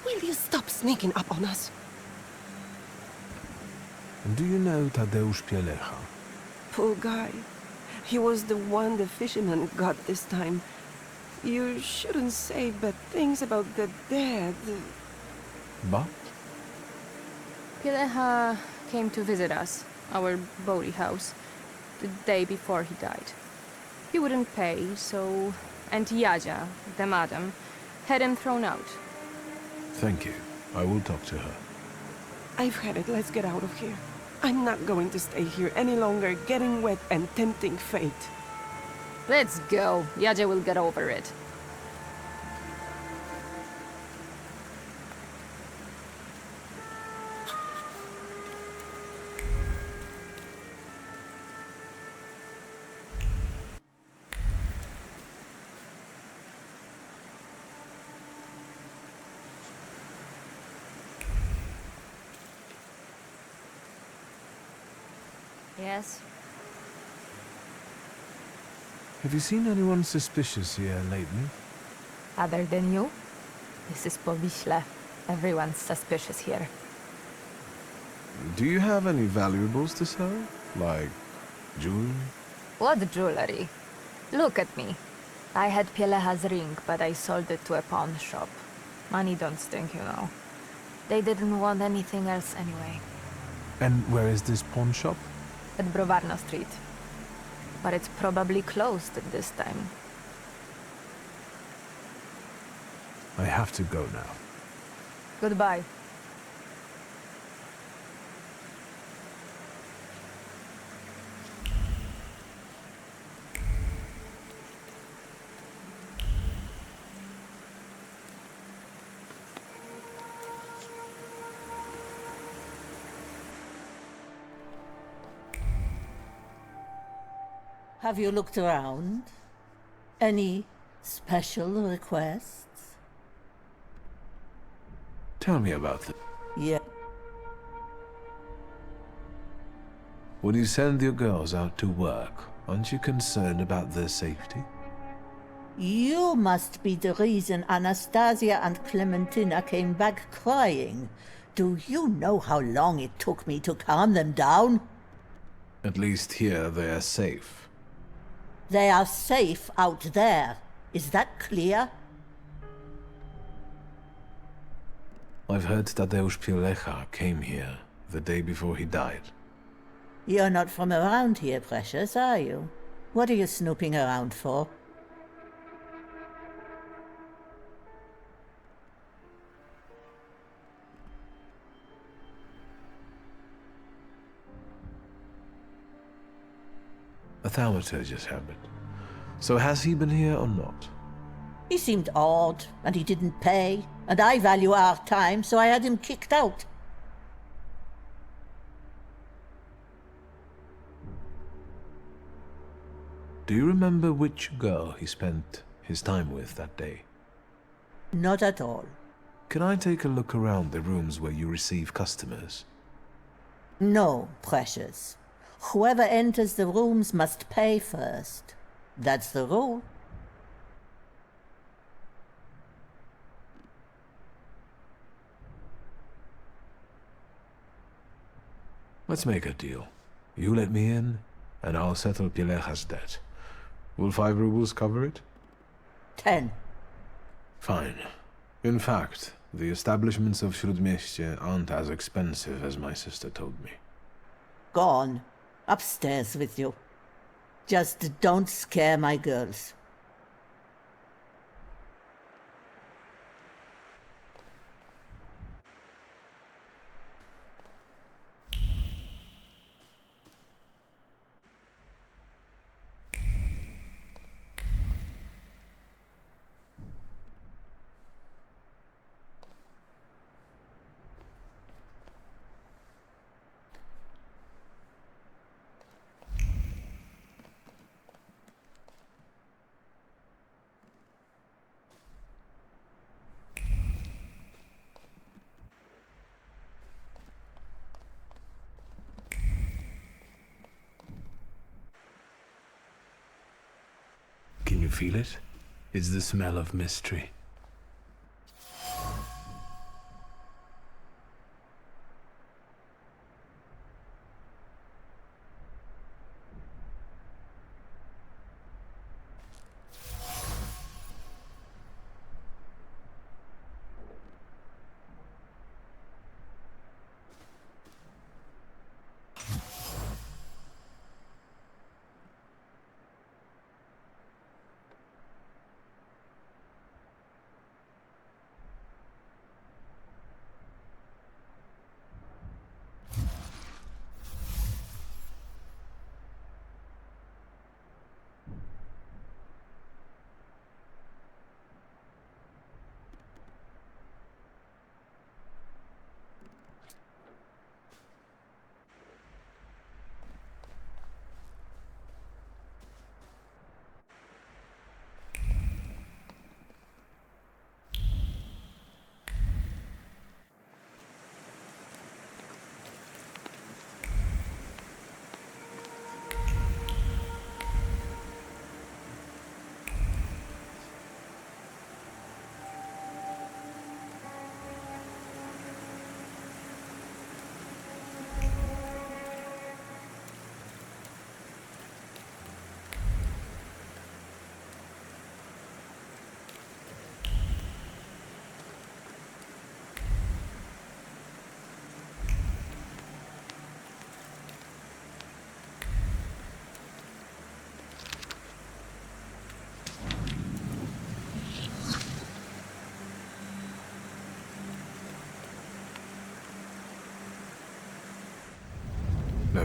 Will you stop sneaking up on us?
Do you know Tadeusz Pielecha?
Poor guy. He was the one the fisherman got this time. You shouldn't say bad things about the dead.
But?
Pielecha came to visit us, our boaty house, the day before he died. He wouldn't pay, so Aunt Jadzia, the madam, had him thrown out.
Thank you. I will talk to her.
I've had it. Let's get out of here. I'm not going to stay here any longer, getting wet and tempting fate.
Let's go. Jadzia will get over it. Yes?
Have you seen anyone suspicious here lately?
Other than you? This is Powiśle. Everyone's suspicious here.
Do you have any valuables to sell? Like jewelry?
What jewelry? Look at me. I had Pielecha's ring, but I sold it to a pawn shop. Money don't stink, you know. They didn't want anything else anyway.
And where is this pawn shop?
At Browarno Street. But it's probably closed at this time.
I have to go now.
Goodbye.
Have you looked around? Any special requests?
Tell me about them.
Yeah.
When you send your girls out to work, aren't you concerned about their safety?
You must be the reason Anastasia and Clementina came back crying. Do you know how long it took me to calm them down?
At least here they are safe.
They are safe out there. Is that clear?
I've heard Tadeusz Pielecha came here the day before he died.
You're not from around here, Precious, are you? What are you snooping around for?
A thaumaturge's habit. So has he been here or not?
He seemed odd, and he didn't pay, and I value our time, so I had him kicked out.
Do you remember which girl he spent his time with that day?
Not at all.
Can I take a look around the rooms where you receive customers?
No, Precious. Whoever enters the rooms must pay first. That's the rule.
Let's make a deal. You let me in, and I'll settle Pielecha's debt. Will 5 rubles cover it?
10.
Fine. In fact, the establishments of Śródmieście aren't as expensive as my sister told me.
Go on. Upstairs with you. Just don't scare my girls.
Can you feel it? It's the smell of mystery.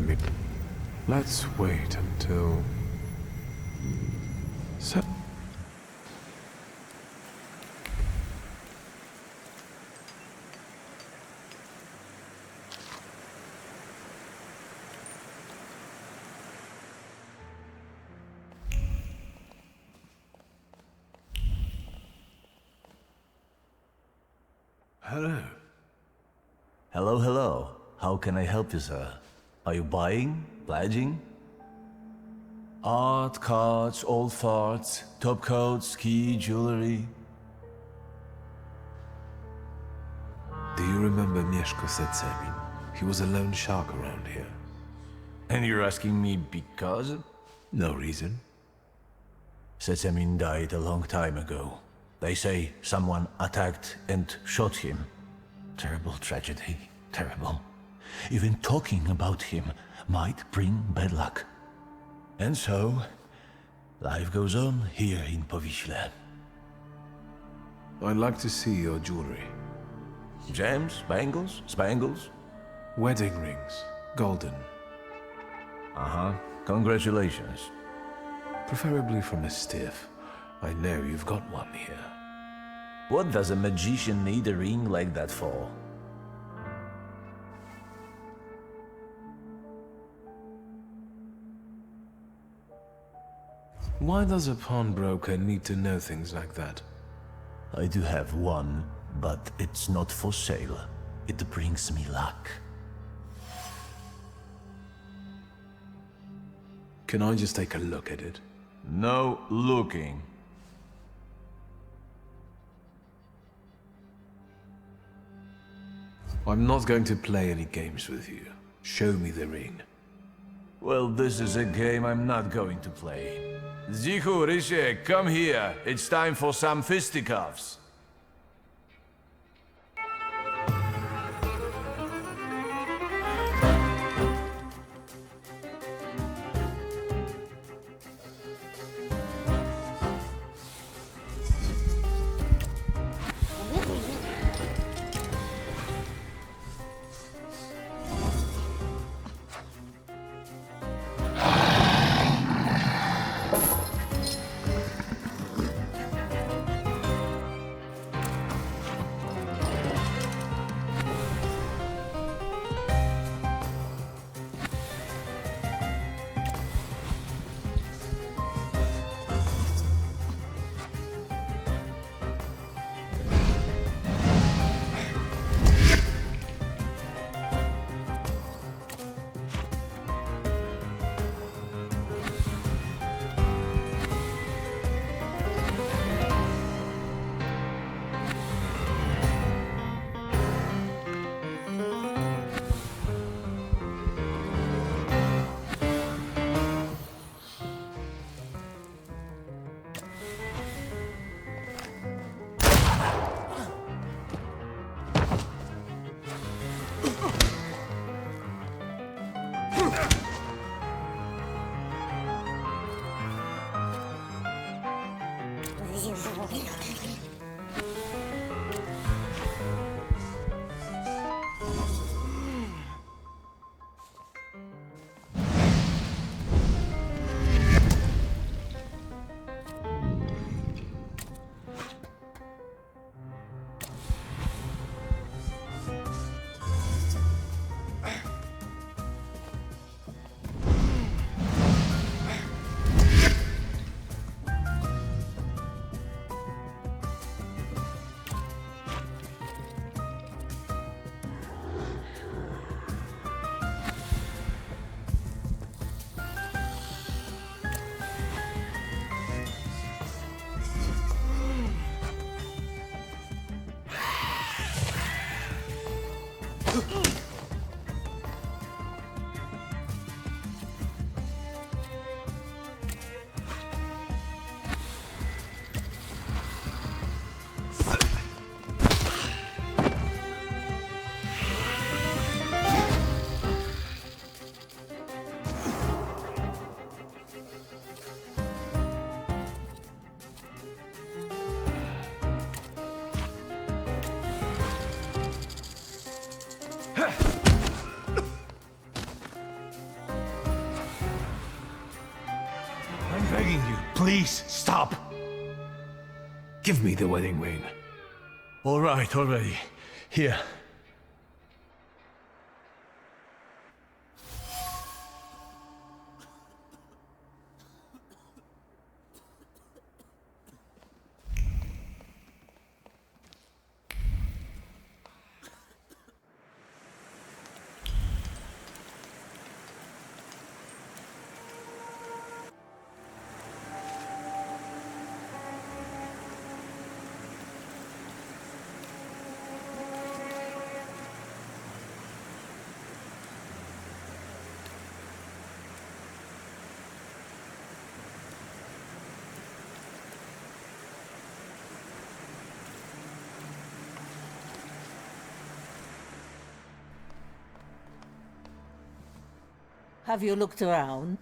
mean, let's wait until... Hello.
Hello, hello. How can I help you, sir? Are you buying? Pledging? Art, cards, old farts, top coats, ski, jewelry.
Do you remember Mieszko Setsemin? He was a lone shark around here.
And you're asking me because?
No reason.
Setsemin died a long time ago. They say someone attacked and shot him. Terrible tragedy. Terrible. Even talking about him might bring bad luck. And so, life goes on here in Powiśle.
I'd like to see your jewelry.
Gems, bangles, spangles?
Wedding rings. Golden.
Uh-huh. Congratulations.
Preferably from a stiff. I know you've got one here.
What does a magician need a ring like that for?
Why does a pawnbroker need to know things like that?
I do have one, but it's not for sale. It brings me luck.
Can I just take a look at it?
No looking.
I'm not going to play any games with you. Show me the ring.
Well, this is a game I'm not going to play. Zichu, Rysiek, come here. It's time for some fisticuffs.
Stop!
Give me the wedding ring.
All right, already. Here.
Have you looked around?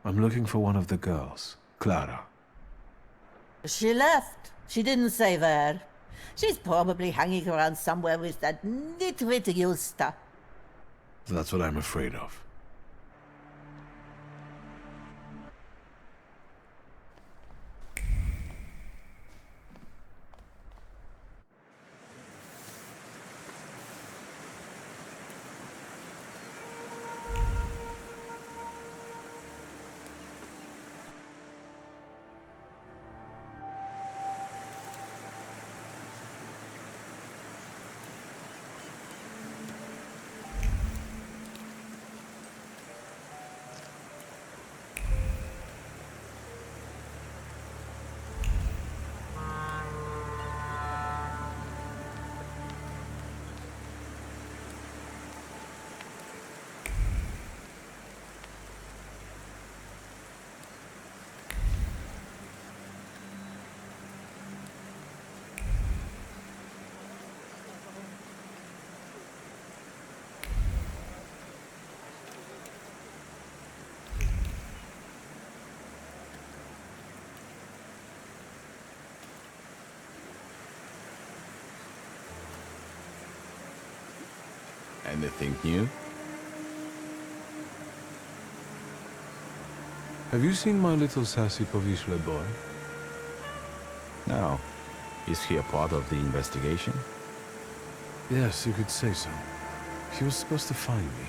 I'm looking for one of the girls, Clara.
She left. She didn't say where. She's probably hanging around somewhere with that nitwit Yusta.
That's what I'm afraid of.
Anything new?
Have you seen my little sassy Powiśle boy?
No. Is he a part of the investigation?
Yes, you could say so. He was supposed to find me.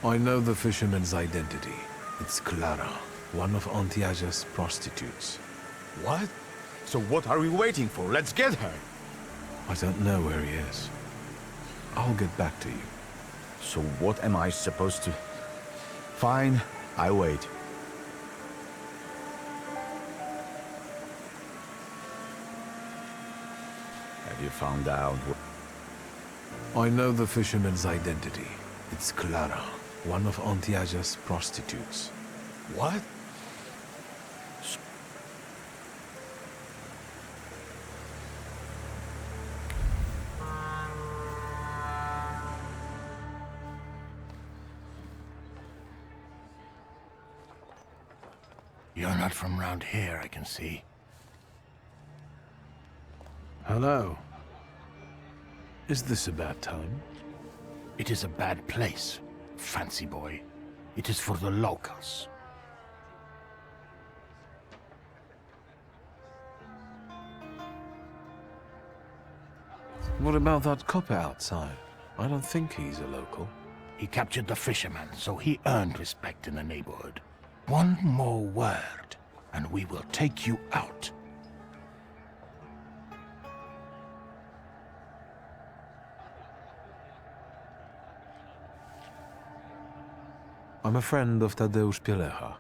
I know the fisherman's identity. It's Clara, one of Antiaja's prostitutes.
What? So what are we waiting for? Let's get her!
I don't know where he is. I'll get back to you.
So what am I supposed to... Fine, I wait. Have you found out what...
I know the fisherman's identity. It's Clara, one of Antiaja's prostitutes.
What?
You're not from round here, I can see.
Hello. Is this a bad time?
It is a bad place, fancy boy. It is for the locals.
What about that copper outside? I don't think he's a local.
He captured the fisherman, so he earned respect in the neighborhood. One more word, and we will take you out.
I'm a friend of Tadeusz Pielecha.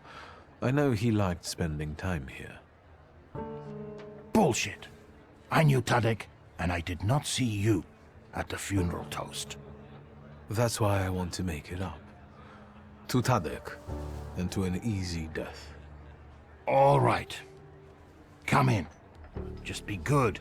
I know he liked spending time here.
Bullshit. I knew Tadek, and I did not see you at the funeral toast.
That's why I want to make it up. To Tadek, and to an easy death.
All right. Come in. Just be good.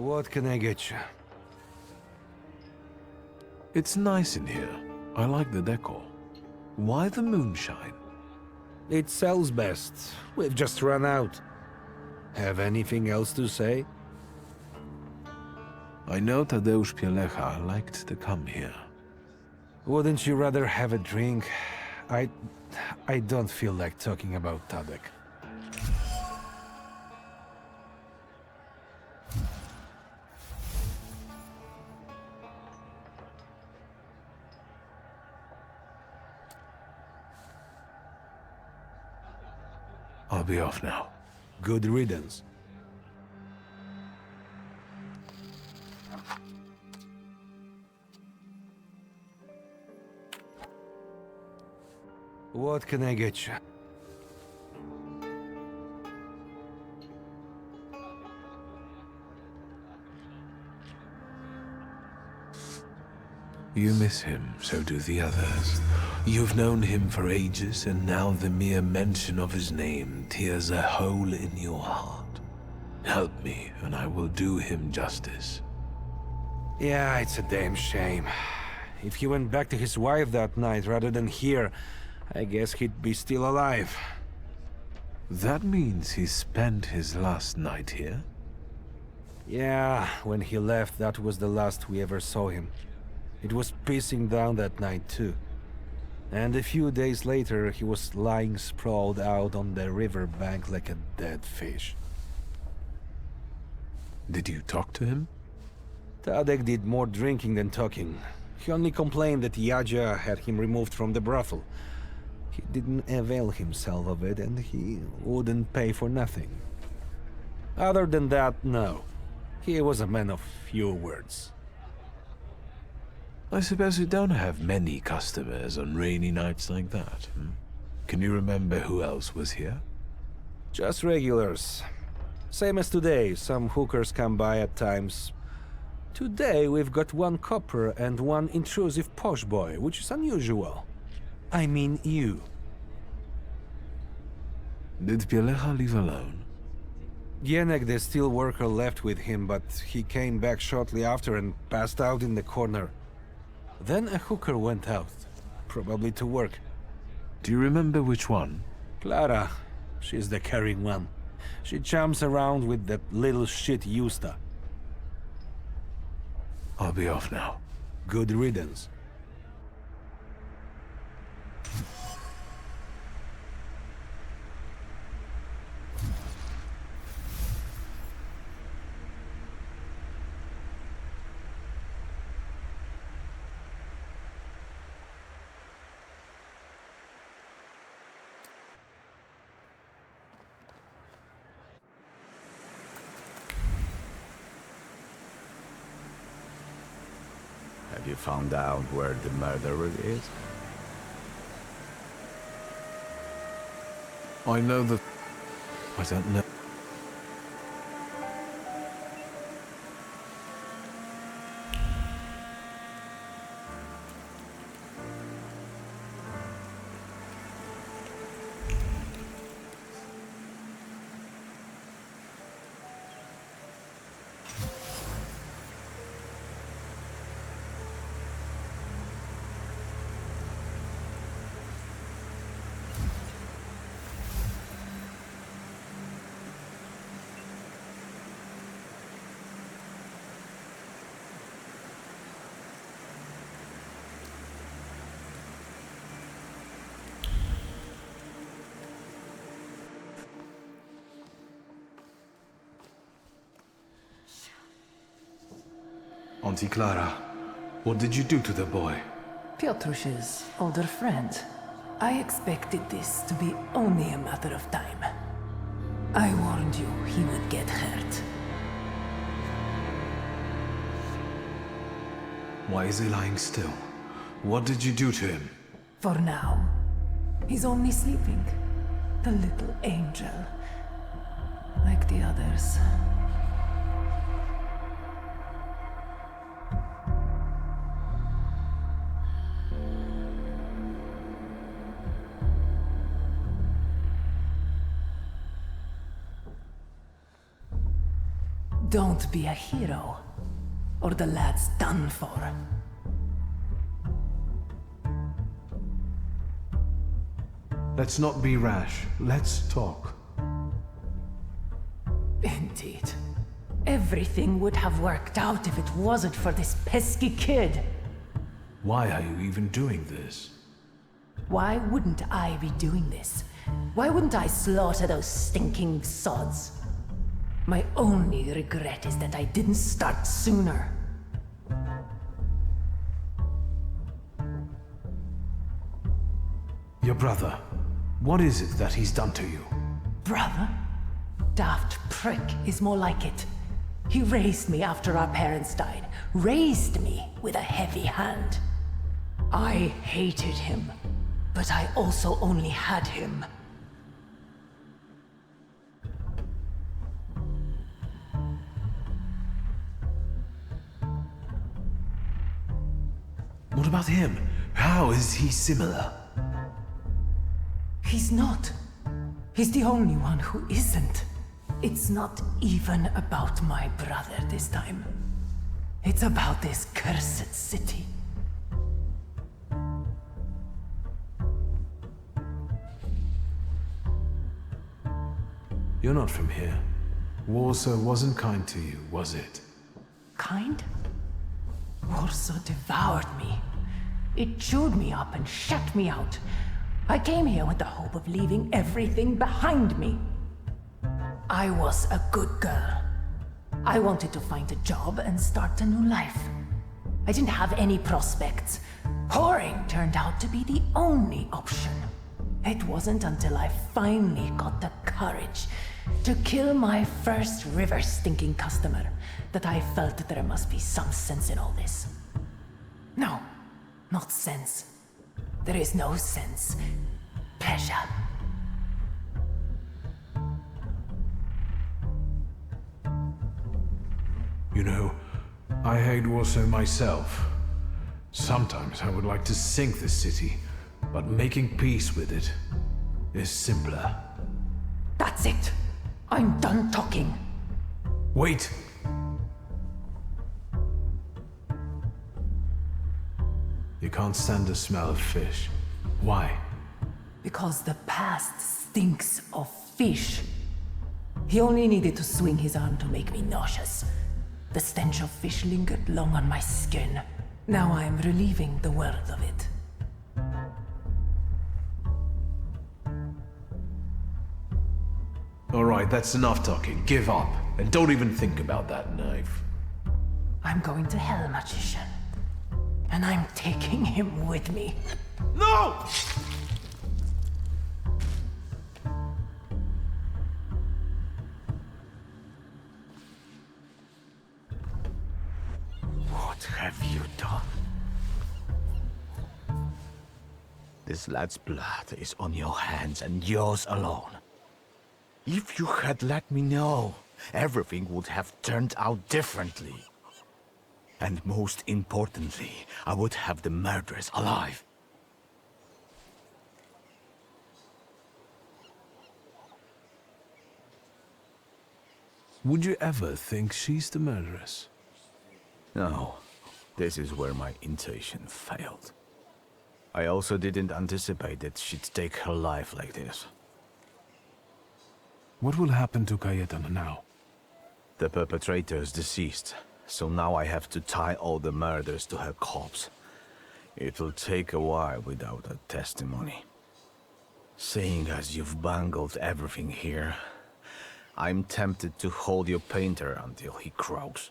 What can I get you?
It's nice in here. I like the decor. Why the moonshine?
It sells best. We've just run out. Have anything else to say?
I know Tadeusz Pielecha liked to come here.
Wouldn't you rather have a drink? I don't feel like talking about Tadek.
I'll be off now.
Good riddance. What can I get you?
You miss him, so do the others. You've known him for ages, and now the mere mention of his name tears a hole in your heart. Help me, and I will do him justice.
Yeah, it's a damn shame. If he went back to his wife that night rather than here, I guess he'd be still alive.
That means he spent his last night here?
Yeah, when he left, that was the last we ever saw him. It was pissing down that night too. And a few days later, he was lying sprawled out on the river bank like a dead fish.
Did you talk to him?
Tadek did more drinking than talking. He only complained that Yadzia had him removed from the brothel. He didn't avail himself of it, and he wouldn't pay for nothing. Other than that, no. He was a man of few words.
I suppose you don't have many customers on rainy nights like that, hmm? Can you remember who else was here?
Just regulars. Same as today, some hookers come by at times. Today we've got one copper and one intrusive posh boy, which is unusual. I mean you.
Did Pielecha leave alone?
Gienek, the steel worker, left with him, but he came back shortly after and passed out in the corner. Then a hooker went out, probably to work.
Do you remember which one?
Clara. She's the caring one. She chums around with that little shit Justa.
I'll be off now.
Good riddance.
Have you found out where the murderer is?
I know that... I don't know. Auntie Clara, what did you do to the boy?
Piotrus's older friend. I expected this to be only a matter of time. I warned you he would get hurt.
Why is he lying still? What did you do to him?
For now, he's only sleeping. The little angel. Like the others. Don't be a hero, or the lad's done for.
Let's not be rash. Let's talk.
Indeed. Everything would have worked out if it wasn't for this pesky kid.
Why are you even doing this?
Why wouldn't I be doing this? Why wouldn't I slaughter those stinking sods? My only regret is that I didn't start sooner.
Your brother. What is it that he's done to you?
Brother? Daft prick is more like it. He raised me after our parents died. Raised me with a heavy hand. I hated him, but I also only had him.
What about him? How is he similar?
He's not. He's the only one who isn't. It's not even about my brother this time. It's about this cursed city.
You're not from here. Warsaw wasn't kind to you, was it?
Kind? Warsaw devoured me. It chewed me up and shut me out. I came here with the hope of leaving everything behind me. I was a good girl. I wanted to find a job and start a new life. I didn't have any prospects. Whoring turned out to be the only option. It wasn't until I finally got the courage to kill my first river-stinking customer that I felt that there must be some sense in all this. No, not sense. There is no sense. Pleasure.
You know, I hate Warsaw myself. Sometimes I would like to sink the city, but making peace with it is simpler.
That's it. I'm done talking.
Wait! You can't stand the smell of fish. Why?
Because the past stinks of fish. He only needed to swing his arm to make me nauseous. The stench of fish lingered long on my skin. Now I am relieving the world of it.
All right, that's enough talking. Give up. And don't even think about that knife.
I'm going to hell, magician. And I'm taking him with me.
No!
What have you done? This lad's blood is on your hands and yours alone. If you had let me know, everything would have turned out differently. And most importantly, I would have the murderers alive.
Would you ever think she's the murderess?
No, this is where my intuition failed. I also didn't anticipate that she'd take her life like this.
What will happen to Cayetana now?
The perpetrator is deceased, so now I have to tie all the murders to her corpse. It will take a while without a testimony. Seeing as you've bungled everything here, I'm tempted to hold your painter until he croaks.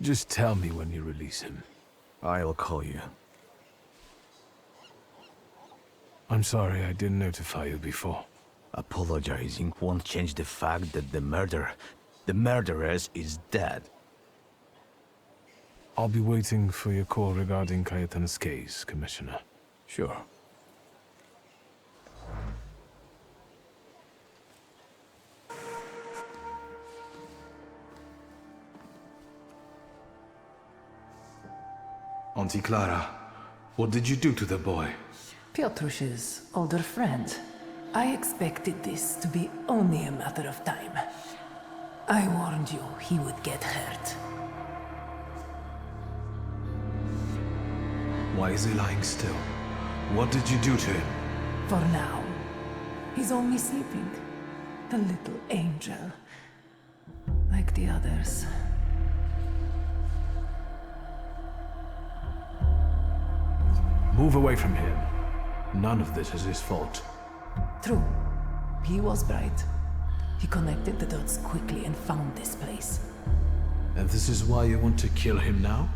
Just tell me when you release him.
I'll call you.
I'm sorry I didn't notify you before.
Apologizing won't change the fact that the murderess is dead.
I'll be waiting for your call regarding Cayetana's case, Commissioner.
Sure.
Auntie Clara, what did you do to the boy?
Piotrus's older friend. I expected this to be only a matter of time. I warned you he would get hurt.
Why is he lying still? What did you do to him?
For now, he's only sleeping. The little angel. Like the others.
Move away from him. None of this is his fault.
True. He was bright. He connected the dots quickly and found this place.
And this is why you want to kill him now?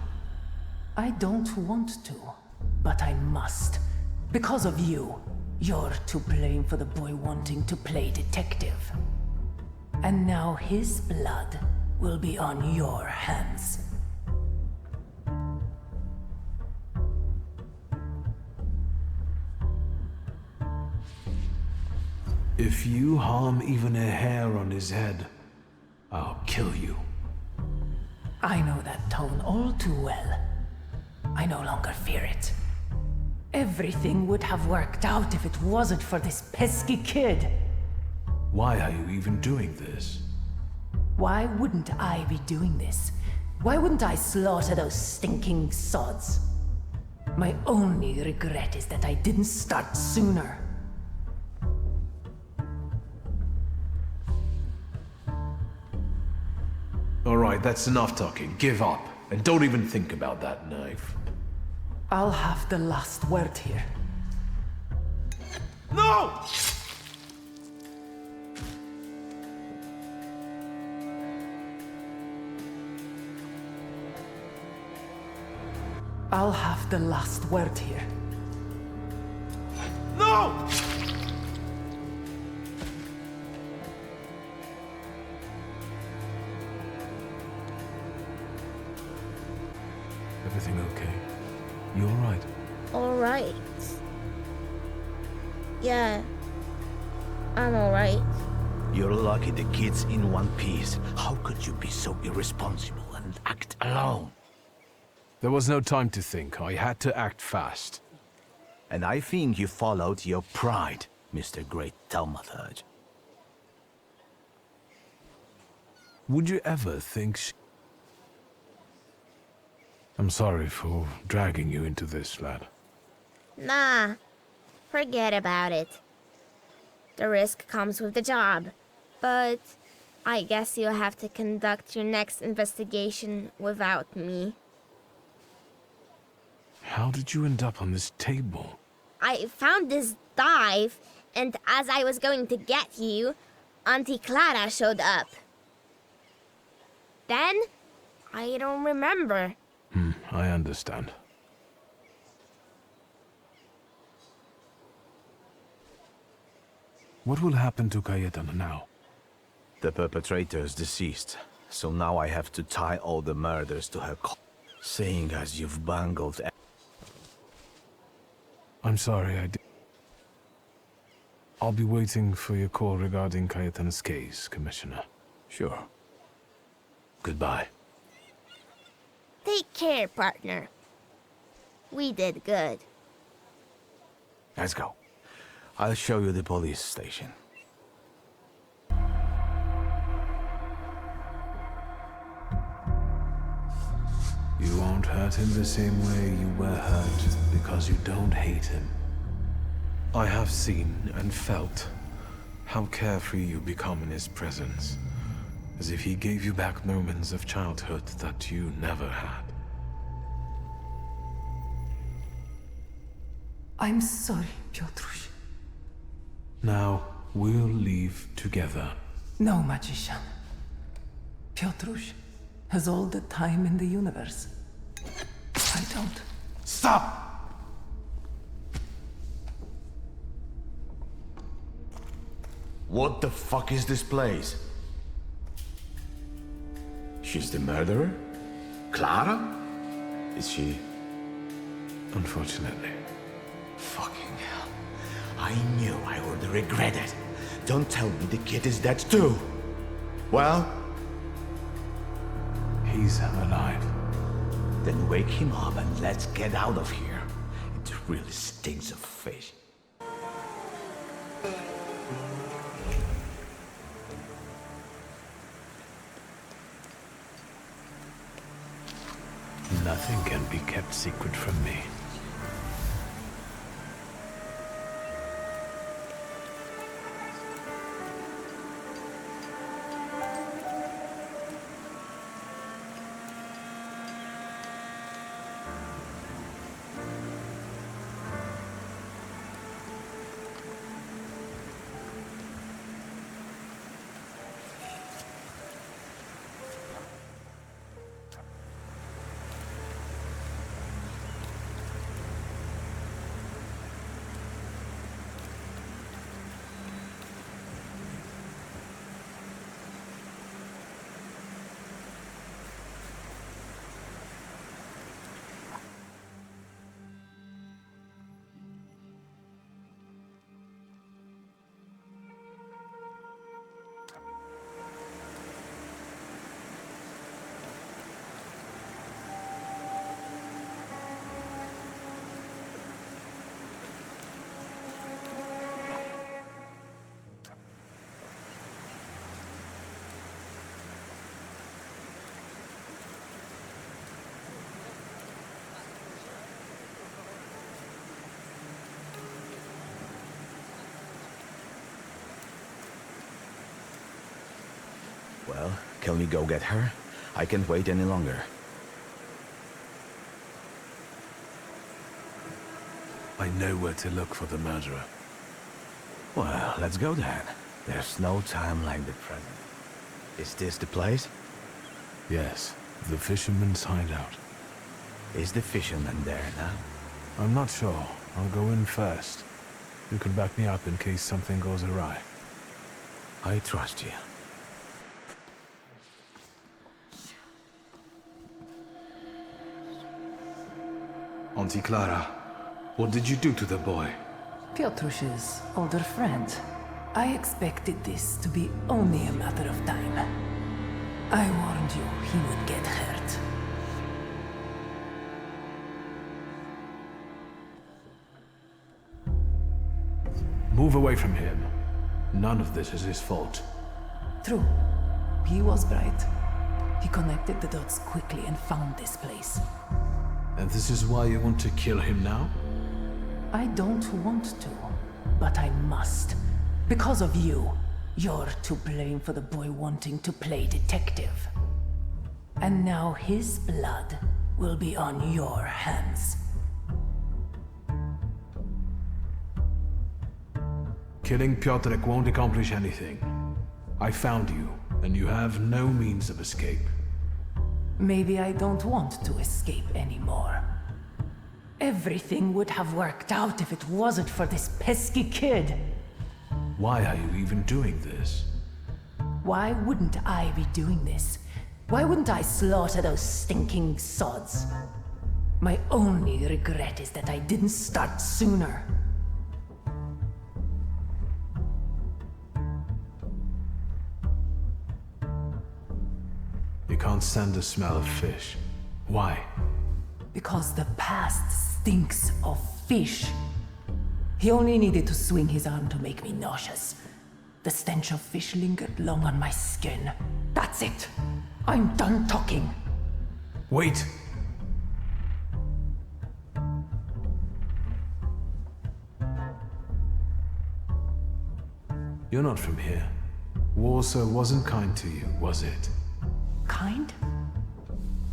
I don't want to, but I must. Because of you. You're to blame for the boy wanting to play detective. And now his blood will be on your hands.
If you harm even a hair on his head, I'll kill you.
I know that tone all too well. I no longer fear it. Everything would have worked out if it wasn't for this pesky kid.
Why are you even doing this?
Why wouldn't I be doing this? Why wouldn't I slaughter those stinking sods? My only regret is that I didn't start sooner.
Alright, that's enough talking. Give up. And don't even think about that knife.
I'll have the last word here.
No!
I'll have the last word here.
No! Everything okay? You alright?
Alright. Yeah. I'm alright.
You're lucky the kid's in one piece. How could you be so irresponsible and act alone?
There was no time to think. I had to act fast.
And I think you followed your pride, Mr. Great Thaumaturge.
Would you ever think I'm sorry for dragging you into this, lad.
Nah. Forget about it. The risk comes with the job. But I guess you'll have to conduct your next investigation without me.
How did you end up on this table?
I found this dive, and as I was going to get you, Auntie Clara showed up. Then, I don't remember.
I understand. What will happen to Cayetano now?
The perpetrator is deceased, so now I have to tie all the murders to her seeing as you've bungled.
I'm sorry, I'll be waiting for your call regarding Cayetano's case, Commissioner.
Sure.
Goodbye.
Take care, partner. We did good.
Let's go. I'll show you the police station.
You won't hurt him the same way you were hurt because you don't hate him. I have seen and felt how carefree you become in his presence, as if he gave you back moments of childhood that you never had.
I'm sorry, Piotruś.
Now, we'll leave together.
No, magician. Piotruś has all the time in the universe. I don't.
Stop! What the fuck is this place? She's the murderer? Clara? Is she?
Unfortunately.
Fucking hell. I knew I would regret it. Don't tell me the kid is dead too. Well?
He's alive.
Then wake him up and let's get out of here. It really stinks of fish.
Nothing can be kept secret from me.
Well, can we go get her? I can't wait any longer.
I know where to look for the murderer.
Well, let's go then. There's no time like the present.
Is this the place?
Yes, the fisherman's hideout.
Is the fisherman there now?
I'm not sure. I'll go in first. You can back me up in case something goes awry.
I trust you.
Auntie Clara, what did you do to the boy?
Piotrus's older friend. I expected this to be only a matter of time. I warned you he would get hurt.
Move away from him. None of this is his fault.
True. He was bright. He connected the dots quickly and found this place.
And this is why you want to kill him now?
I don't want to, but I must. Because of you. You're to blame for the boy wanting to play detective. And now his blood will be on your hands.
Killing Piotrek won't accomplish anything. I found you, and you have no means of escape.
Maybe I don't want to escape anymore. Everything would have worked out if it wasn't for this pesky kid.
Why are you even doing this?
Why wouldn't I be doing this? Why wouldn't I slaughter those stinking sods? My only regret is that I didn't start sooner.
You can't stand the smell of fish. Why?
Because the past stinks of fish. He only needed to swing his arm to make me nauseous. The stench of fish lingered long on my skin. That's it. I'm done talking.
Wait! You're not from here. Warsaw wasn't kind to you, was it?
Kind?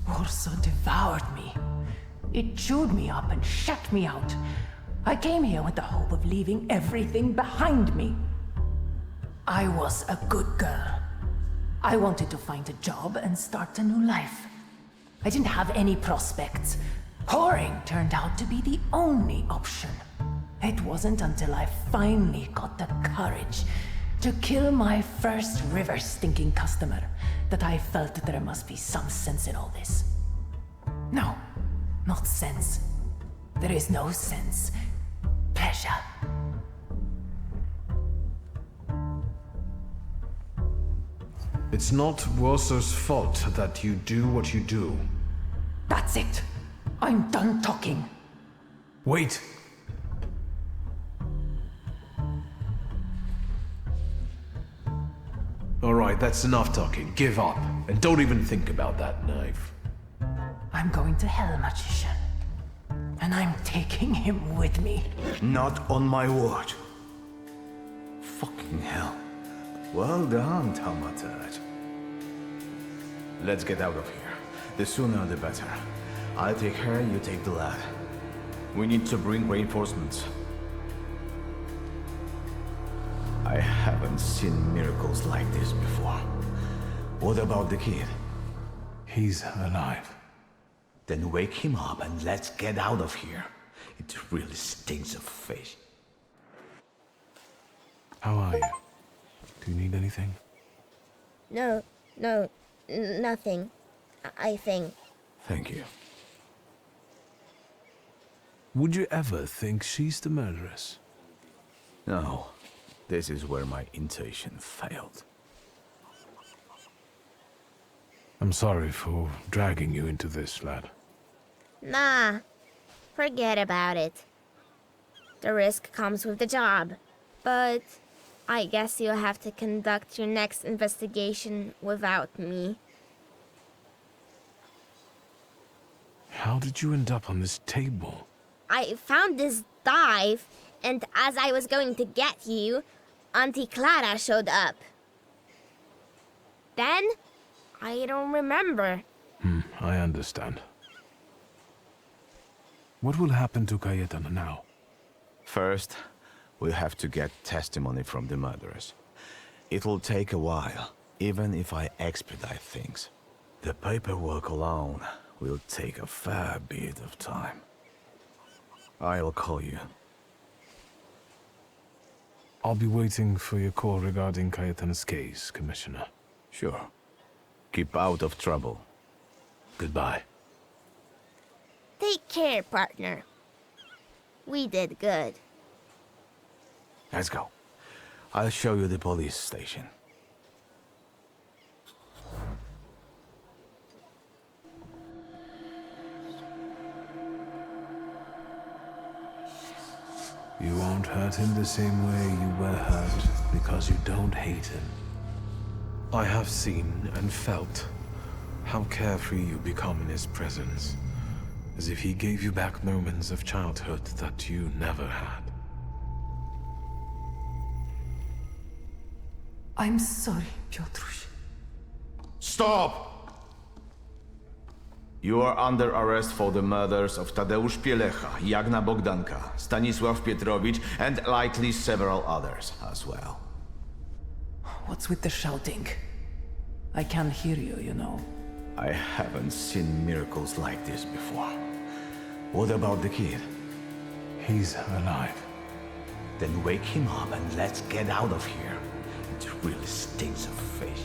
Warsaw devoured me. It chewed me up and shut me out. I came here with the hope of leaving everything behind me. I was a good girl. I wanted to find a job and start a new life. I didn't have any prospects. Whoring turned out to be the only option. It wasn't until I finally got the courage to kill my first river-stinking customer that I felt that there must be some sense in all this. No, not sense. There is no sense. Pleasure.
It's not Warsaw's fault that you do what you do.
That's it. I'm done talking.
Wait! Alright, that's enough talking. Give up. And don't even think about that knife.
I'm going to hell, magician. And I'm taking him with me.
Not on my watch. Fucking hell. Well done, Thaumaturge. Let's get out of here. The sooner the better. I'll take her, you take the lad. We need to bring reinforcements. I haven't seen miracles like this before. What about the kid?
He's alive.
Then wake him up and let's get out of here. It really stinks of fish.
How are you? Do you need anything?
No, nothing. I think.
Thank you.
Would you ever think she's the murderess?
No. This is where my intuition failed.
I'm sorry for dragging you into this, lad.
Nah, forget about it. The risk comes with the job. But I guess you'll have to conduct your next investigation without me.
How did you end up on this table?
I found this dive, and as I was going to get you, Auntie Clara showed up. Then, I don't remember.
I understand. What will happen to Cayetana now?
First, we'll have to get testimony from the murderers. It'll take a while, even if I expedite things. The paperwork alone will take a fair bit of time. I'll call you.
I'll be waiting for your call regarding Cayetana's case, Commissioner.
Sure. Keep out of trouble.
Goodbye.
Take care, partner. We did good.
Let's go. I'll show you the police station.
You won't hurt him the same way you were hurt because you don't hate him. I have seen and felt how carefree you become in his presence, as if he gave you back moments of childhood that you never had.
I'm sorry, Piotruś.
Stop! You are under arrest for the murders of Tadeusz Pielecha, Jagna Bogdanka, Stanisław Pietrowicz, and likely several others as well.
What's with the shouting? I can't hear you, you know.
I haven't seen miracles like this before. What about the kid?
He's alive.
Then wake him up and let's get out of here. It really stinks of fish.